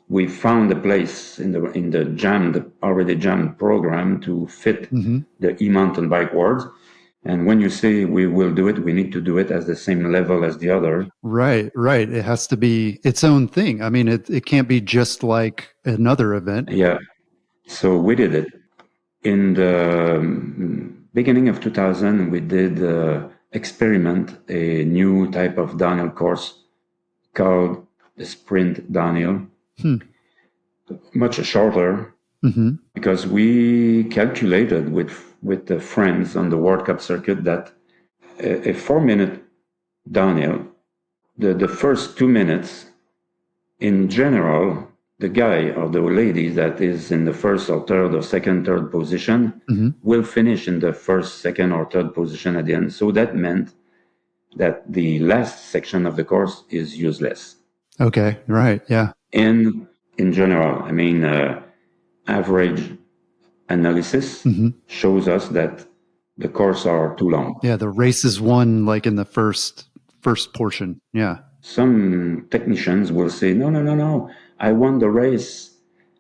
we found a place in the already jammed program to fit the e-mountain bike worlds. And when you say we will do it, we need to do it at the same level as the other.
Right. It has to be its own thing. I mean, it can't be just like another event.
Yeah. So we did it. In the beginning of 2000, we did experiment a new type of downhill course called the sprint downhill. Much shorter, because we calculated with the friends on the World Cup circuit that a 4-minute downhill, the first 2 minutes, in general, the guy or the lady that is in the first or third or second, third position will finish in the first, second, or third position at the end. So that meant that the last section of the course is useless.
Okay, right, yeah.
In general, I mean, average analysis shows us that the course are too long.
Yeah, the race is won like in the first portion. Yeah.
Some technicians will say, no, I won the race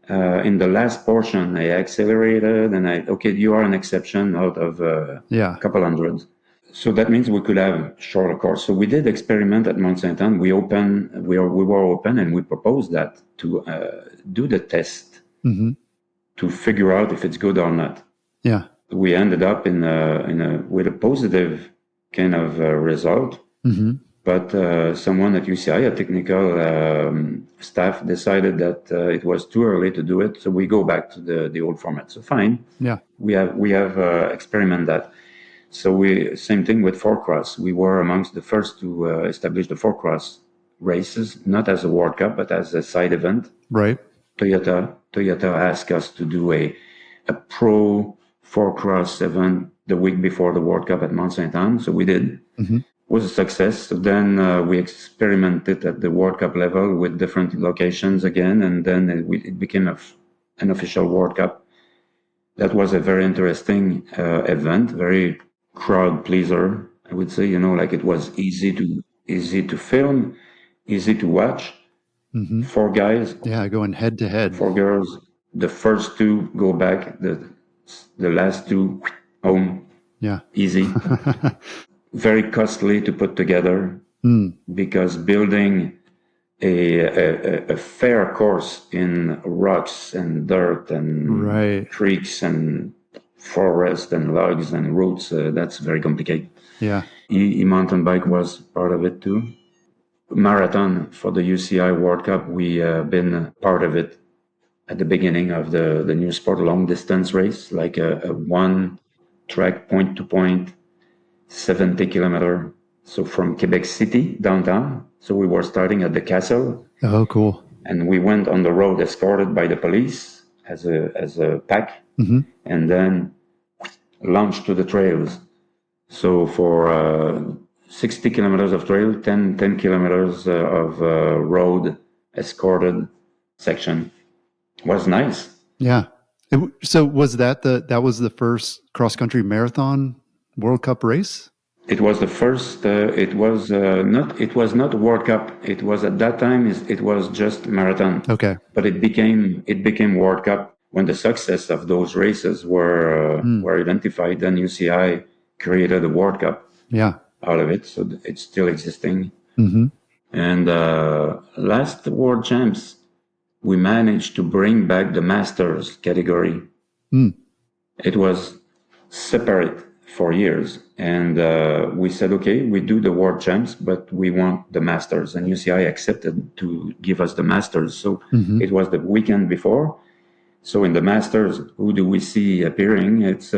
in the last portion. I accelerated and okay, you are an exception out of a couple hundred. So that means we could have shorter course. So we did experiment at Mont Sainte Anne. We were open and we proposed that to do the test to figure out if it's good or not.
Yeah.
We ended up with a positive kind of result. But someone at UCI, a technical staff, decided that it was too early to do it. So we go back to the old format. So fine.
Yeah.
We have experimented that. So same thing with four cross. We were amongst the first to establish the four cross races, not as a World Cup, but as a side event.
Right.
Toyota asked us to do a pro four cross event the week before the World Cup at Mont Sainte Anne. So we did. It was a success. So then we experimented at the World Cup level with different locations again, and then it became an official World Cup. That was a very interesting event, very crowd pleaser, I would say. Like it was easy to film, easy to watch. Four guys.
Yeah, going head to head.
Four girls. The first two go back. The last two home.
Yeah.
Easy. Very costly to put together because building a fair course in rocks and dirt and creeks and forest and logs and roots, that's very complicated.
Yeah.
E-mountain bike was part of it too. Marathon for the UCI World Cup, we been part of it at the beginning of the new sport, long distance race, like a one track point to point, 70 kilometer. So from Quebec City downtown. So we were starting at the castle.
Oh, cool.
And we went on the road escorted by the police as a pack, and then launched to the trails. So for 60 kilometers of trail, 10 kilometers of road escorted section. Was nice.
Yeah. So was that was the first cross country marathon World Cup race?
It was the first. It was not World Cup. It was at that time. It was just marathon.
Okay.
But it became World Cup when the success of those races were identified. Then UCI created a World Cup.
Yeah.
Out of it, so it's still existing. And last World Champs, we managed to bring back the Masters category. It was separate for years. And we said, okay, we do the World Champs, but we want the Masters. And UCI accepted to give us the Masters. So it was the weekend before. So in the Masters, who do we see appearing? It's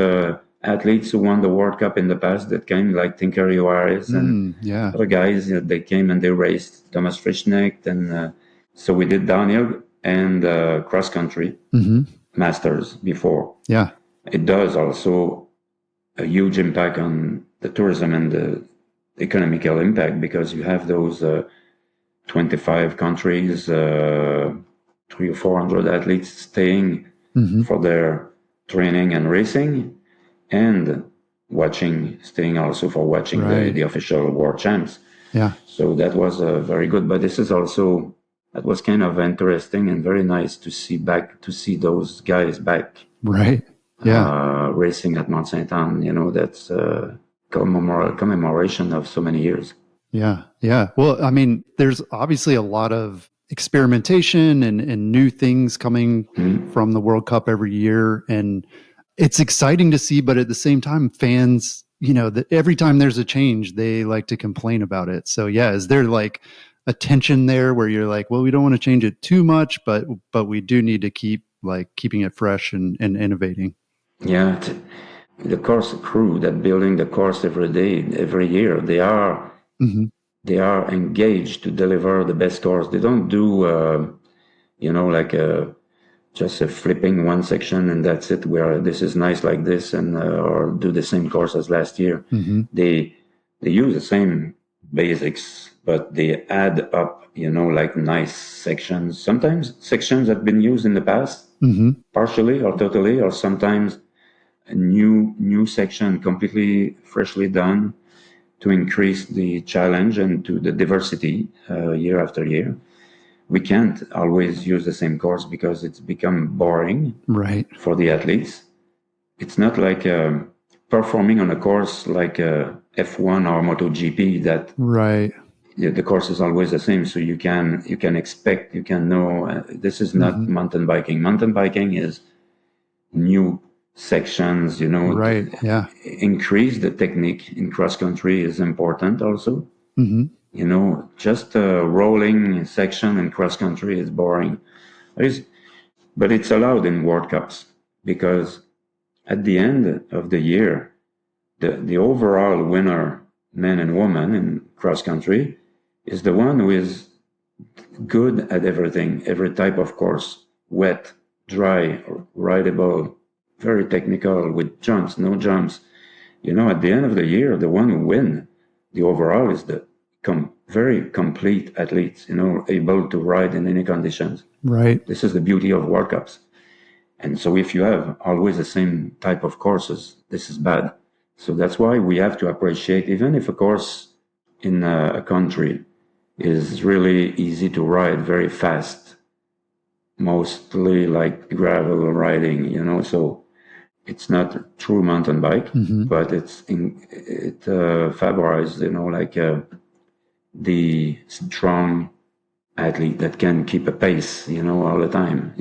athletes who won the World Cup in the past that came, like Tinker Juarez and other guys. They came and they raced, Thomas Frischnecht. And so we did downhill and cross country Masters before.
Yeah.
It does also a huge impact on the tourism and the economical impact because you have those 25 countries, 300 or 400 athletes staying for their training and racing and staying also for watching the official World Champs.
Yeah.
So that was very good. But this is also, that was kind of interesting and very nice to see those guys back.
Right. Yeah.
Racing at Mont Sainte Anne, that's commemoration of so many years.
Yeah. Yeah. Well, I mean, there's obviously a lot of experimentation and new things coming from the World Cup every year. And it's exciting to see, but at the same time, fans, that every time there's a change, they like to complain about it. So yeah, is there like a tension there where you're like, well, we don't want to change it too much, but we do need to keeping it fresh and innovating?
Yeah, the course crew that building the course every day, every year, they are engaged to deliver the best course. They don't do, just flipping one section and that's it. Where this is nice like this, and or do the same course as last year. They use the same basics but they add up, like nice sections. Sometimes sections have been used in the past, partially or totally, or sometimes a new section completely freshly done to increase the challenge and to the diversity year after year. We can't always use the same course because it's become boring for the athletes. It's not like performing on a course like F1 or MotoGP that the course is always the same. So you can expect, you can know this is not mountain biking. Mountain biking is new sections, increase the technique in cross country is important also. Just a rolling section in cross country is boring. But it's allowed in World Cups because at the end of the year, the overall winner, men and women in cross country, is the one who is good at everything, every type of course, wet, dry, rideable, very technical, with jumps, no jumps. At the end of the year, the one who wins the overall is the very complete athletes, able to ride in any conditions. This is the beauty of World Cups. And so if you have always the same type of courses, this is bad. So that's why we have to appreciate, even if a course in a country is really easy to ride, very fast, mostly like gravel riding, so it's not true mountain bike, but it favorizes, the strong athlete that can keep a pace, all the time,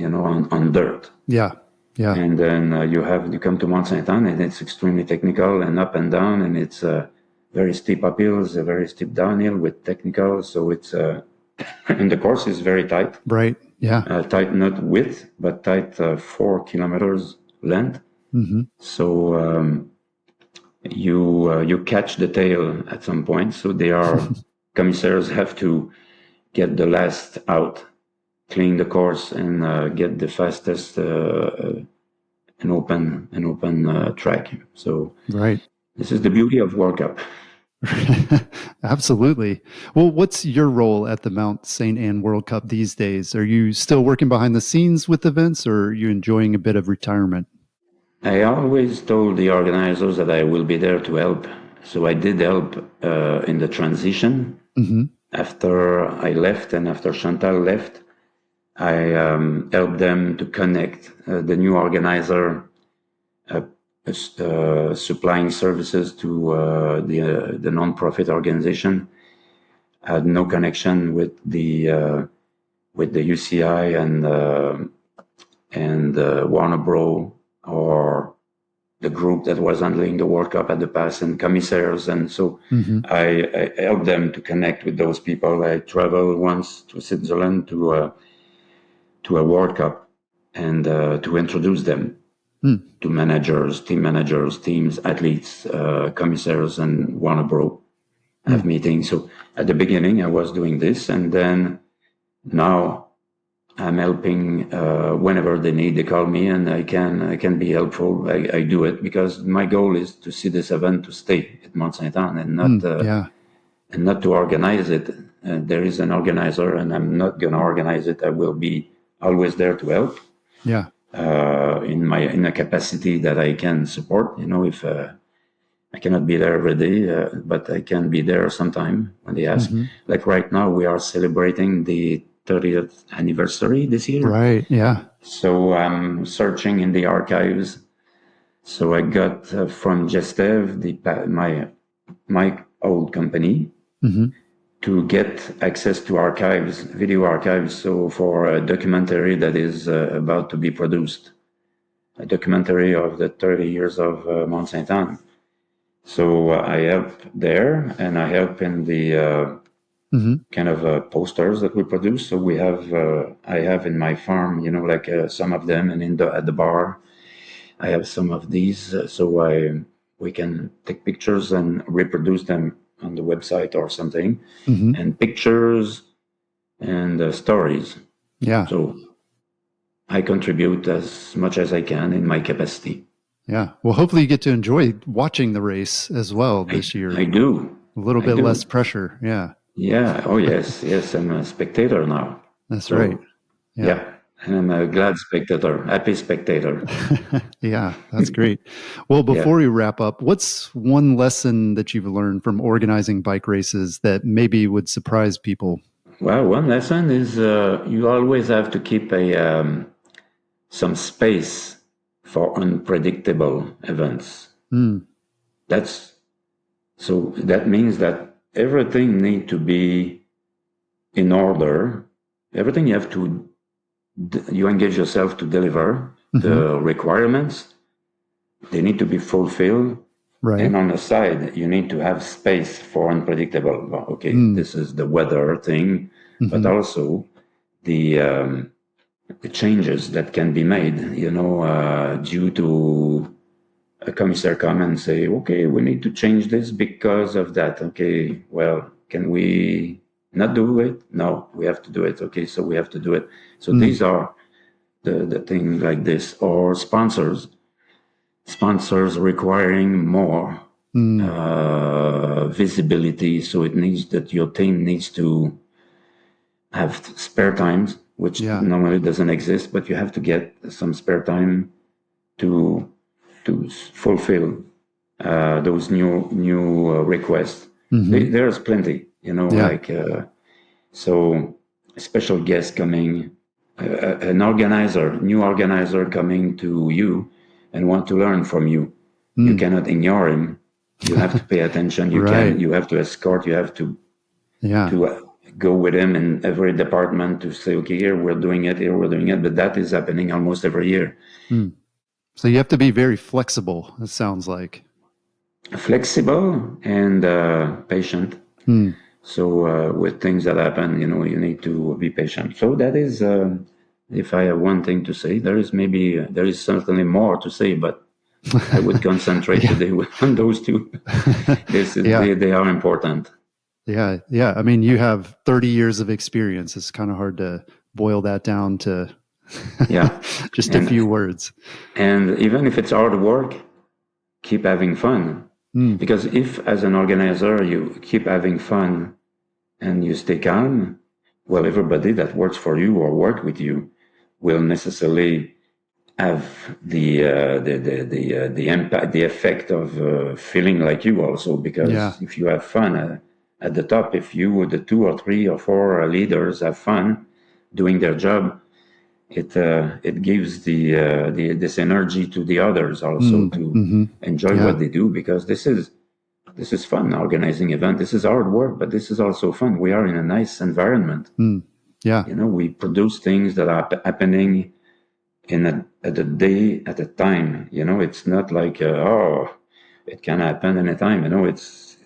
on dirt.
Yeah.
And then you come to Mont Sainte Anne, and it's extremely technical and up and down, and it's very steep uphills, a very steep downhill with technical. So it's and the course is very tight. Tight, not width, but tight, 4 kilometers length. So you catch the tail at some point. So they are commissaires have to get the last out, clean the course, and get the fastest an open track. So this is the beauty of World Cup.
Absolutely. Well, what's your role at the Mont Sainte Anne World Cup these days? Are you still working behind the scenes with events, or are you enjoying a bit of retirement?
I always told the organizers that I will be there to help. So I did help in the transition. After I left and after Chantal left, I helped them to connect the new organizer, supplying services to the non-profit organization. Had no connection with the UCI and Warner Bros. Or the group that was handling the World Cup at the past, and commissaires. And so I helped them to connect with those people. I traveled once to Switzerland to a World Cup and to introduce them to managers, teams, athletes, commissaires, and Warner Bros. Have meetings. So at the beginning, I was doing this, and then now I'm helping whenever they need. They call me, and I can be helpful. I do it because my goal is to see this event to stay at Mont Sainte Anne and not to organize it. There is an organizer, and I'm not going to organize it. I will be always there to help. In a capacity that I can support. If I cannot be there every day, but I can be there sometime when they ask. Like right now, we are celebrating the 30th anniversary this year. So I'm searching in the archives. So I got from Gestev, my old company, to get access to archives, video archives. So for a documentary that is about to be produced, a documentary of the 30 years of Mont Sainte Anne. So I help there, and I help in the kind of posters that we produce. So we have, I have in my farm, like some of them, and at the bar, I have some of these. So we can take pictures and reproduce them on the website or something, and pictures and stories. So I contribute as much as I can in my capacity.
Well, hopefully you get to enjoy watching the race as well this year.
I do.
A little bit less pressure.
Yeah. Oh, yes. Yes. I'm a spectator now.
That's right.
So,
Yeah.
yeah. And I'm a glad spectator, happy spectator.
Yeah, that's great. Well,
Yeah.
before we wrap up, what's one lesson that you've learned from organizing bike races that maybe would surprise people?
Well, one lesson is you always have to keep some space for unpredictable events.
Mm,
That's so that means that everything need to be in order. Everything you have to you engage yourself to deliver
hmm.
the requirements. They need to be fulfilled.
Right.
And on the side, you need to have space for unpredictable. Well, okay,
Mm,
this is the weather thing, but
hmm.
also the changes that can be made, due to a commissaire come and say, okay, we need to change this because of that. Okay, well, can we not do it? No, we have to do it. Okay, so we have to do it. So
Mm,
these are the thing like this, or sponsors requiring more
mm,
visibility. So it needs that your team needs to have spare times, which
yeah.
normally doesn't exist, but you have to get some spare time to fulfill those new requests.
Hmm.
There's plenty,
Yeah.
like so special guests coming, new organizer coming to you and want to learn from you. You
Mm.
cannot ignore him. You have to pay attention.
Right.
You have to escort. You have to
Yeah.
to uh, go with him in every department to say, okay, here we're doing it, here we're doing it. But that is happening almost every year.
Mm. So you have to be very flexible, it sounds like.
Flexible and patient.
Mm.
So with things that happen, you need to be patient. So that is, if I have one thing to say, there is certainly more to say, but I would concentrate
Yeah.
today on those two.
Yeah.
They are important.
Yeah. Yeah. I mean, you have 30 years of experience. It's kind of hard to boil that down to
Yeah,
just a few
and
words.
and even if it's hard work, keep having fun.
Mm.
Because if, as an organizer, you keep having fun and you stay calm, well, everybody that works for you or work with you will necessarily have the impact, the effect of feeling like you also.
Yeah.
Because if you have fun at the top, if you, the 2 or 3 or 4 leaders, have fun doing their job, it gives the this energy to the others also
Mm.
to
Hmm.
enjoy
Yeah.
what they do, because this is fun organizing event. This is hard work, but this is also fun. We are in a nice environment.
Mm. Yeah.
We produce things that are happening at a day at a time. It's not like it can happen anytime. It's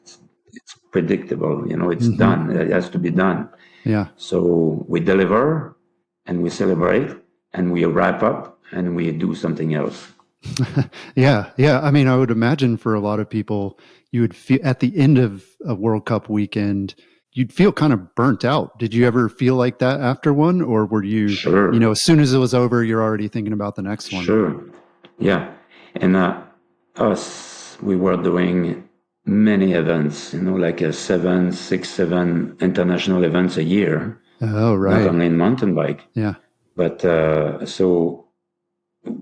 predictable. It's
Hmm.
done. It has to be done.
Yeah.
So we deliver, and we celebrate, and we wrap up, and we do something else.
Yeah. Yeah. I mean, I would imagine for a lot of people, you would feel at the end of a World Cup weekend, you'd feel kind of burnt out. Did you ever feel like that after one? Or were you,
Sure,
as soon as it was over, you're already thinking about the next one?
sure, yeah. And us, we were doing many events. Like seven, 6, 7 international events a year,
Oh,
not
right.
only in mountain bike,
Yeah.
but so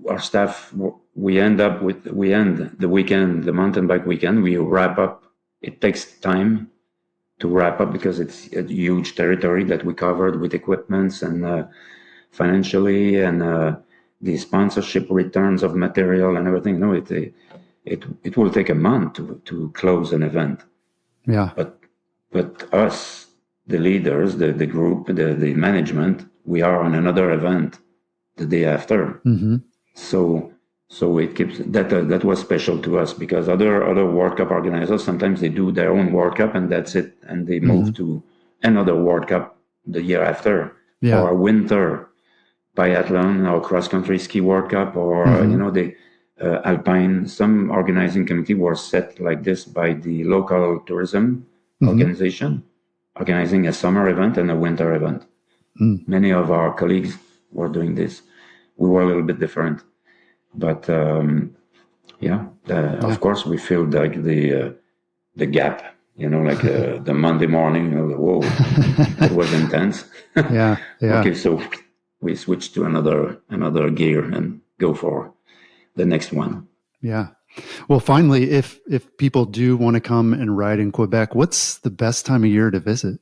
our staff, we end the weekend, the mountain bike weekend, we wrap up. It takes time to wrap up because it's a huge territory that we covered with equipments and financially, and the sponsorship returns of material and everything. No, it will take a month to close an event.
Yeah.
But us, the leaders, the group, the management, we are on another event the day after.
Hmm.
So it keeps that was special to us, because other World Cup organizers, sometimes they do their own World Cup and that's it, and they
Hmm.
move to another World Cup the year after, or
Yeah.
a winter biathlon or cross country ski World Cup, or
Hmm.
the alpine. Some organizing committee was set like this by the local tourism
Hmm.
organization, organizing a summer event and a winter event.
Mm.
Many of our colleagues were doing this. We were a little bit different, but yeah, of
Yeah.
course we feel like the gap, like the Monday morning. Whoa, that was intense.
Yeah.
Okay, so we switch to another gear and go for the next one.
Yeah. Well, finally, if people do want to come and ride in Quebec, what's the best time of year to visit?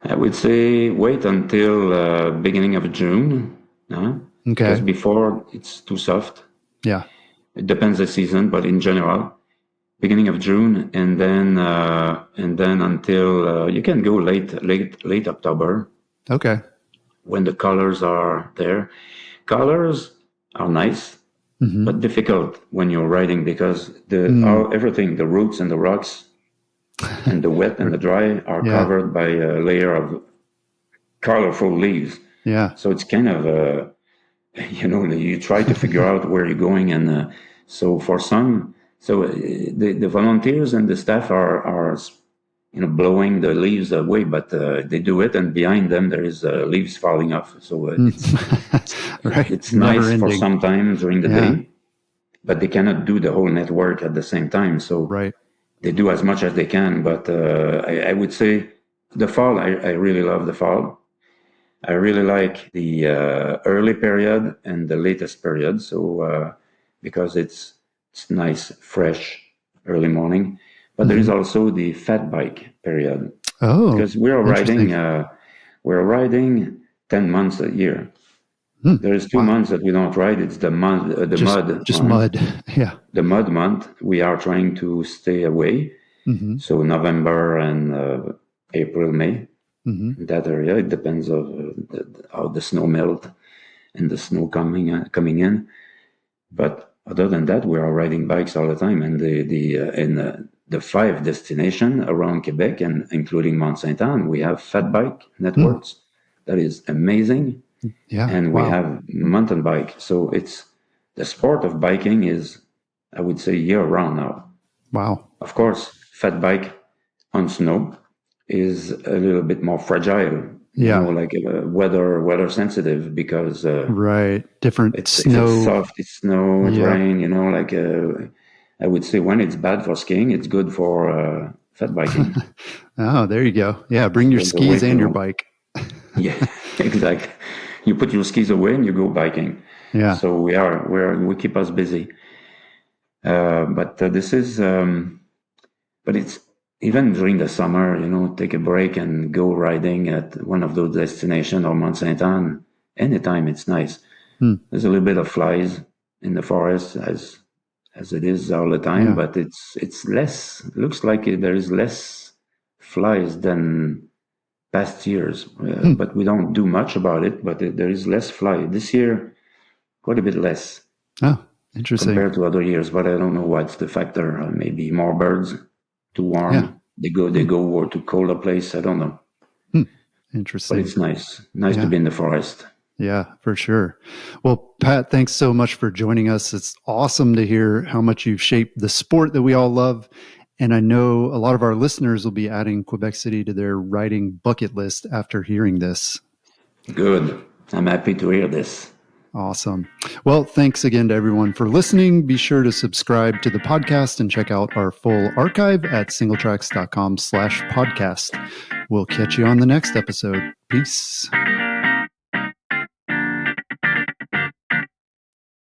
I would say wait until beginning of June, because
Okay.
before it's too soft.
Yeah.
It depends the season, but in general, beginning of June, and then until you can go late October
Okay.
when the colors are there. Colors are nice, but difficult when you're riding because everything, the roots and the rocks and the wet and the dry are covered by a layer of colorful leaves.
Yeah.
So it's kind of you try to figure out where you're going, and so for some, the volunteers and the staff are blowing the leaves away, but they do it, and behind them there is leaves falling off. So
Right.
it's
Never
nice for
ending.
some time during the day, but they cannot do the whole network at the same time. So
Right.
they do as much as they can. But I would say the fall, I really love the fall. I really like the early period and the latest period. So because it's nice, fresh, early morning. But there is also the fat bike period
Oh,
because we're riding 10 months a year. There is 2 months that we don't ride. It's the mud,
just mud. Yeah.
the mud month. We are trying to stay away. So November and April, May. In that area, it depends on how the snow melt and the snow coming in. But other than that, we are riding bikes all the time, and the 5 destinations around Quebec, and including Mont Sainte Anne, we have fat bike networks. That is amazing.
Yeah.
And we have mountain bike. So it's the sport of biking is, I would say, year round now.
Wow.
Of course, fat bike on snow is a little bit more fragile, like weather sensitive because
right, different
it's
snow.
It's soft, it's snow, it's rain. I would say when it's bad for skiing, it's good for fat biking.
Oh, there you go. Yeah, bring your skis and your bike.
Yeah, exactly. You put your skis away and you go biking.
Yeah.
So we keep us busy. But this is, but it's. Even during the summer, take a break and go riding at one of those destinations or Mont Sainte Anne. Anytime, it's nice. There's a little bit of flies in the forest as it is all the time, but it's less. Looks like there is less flies than past years, but we don't do much about it. But there is less fly this year, quite a bit less.
Oh, interesting.
Compared to other years, but I don't know what's the factor. Maybe more birds. Too warm.
Yeah.
They go or to colder place. I don't know.
Interesting.
But it's nice to be in the forest.
Yeah, for sure. Well, Pat, thanks so much for joining us. It's awesome to hear how much you've shaped the sport that we all love. And I know a lot of our listeners will be adding Quebec City to their riding bucket list after hearing this. Good.
I'm happy to hear this.
Awesome. Well, thanks again to everyone for listening. Be sure to subscribe to the podcast and check out our full archive at singletracks.com/podcast. We'll catch you on the next episode. Peace.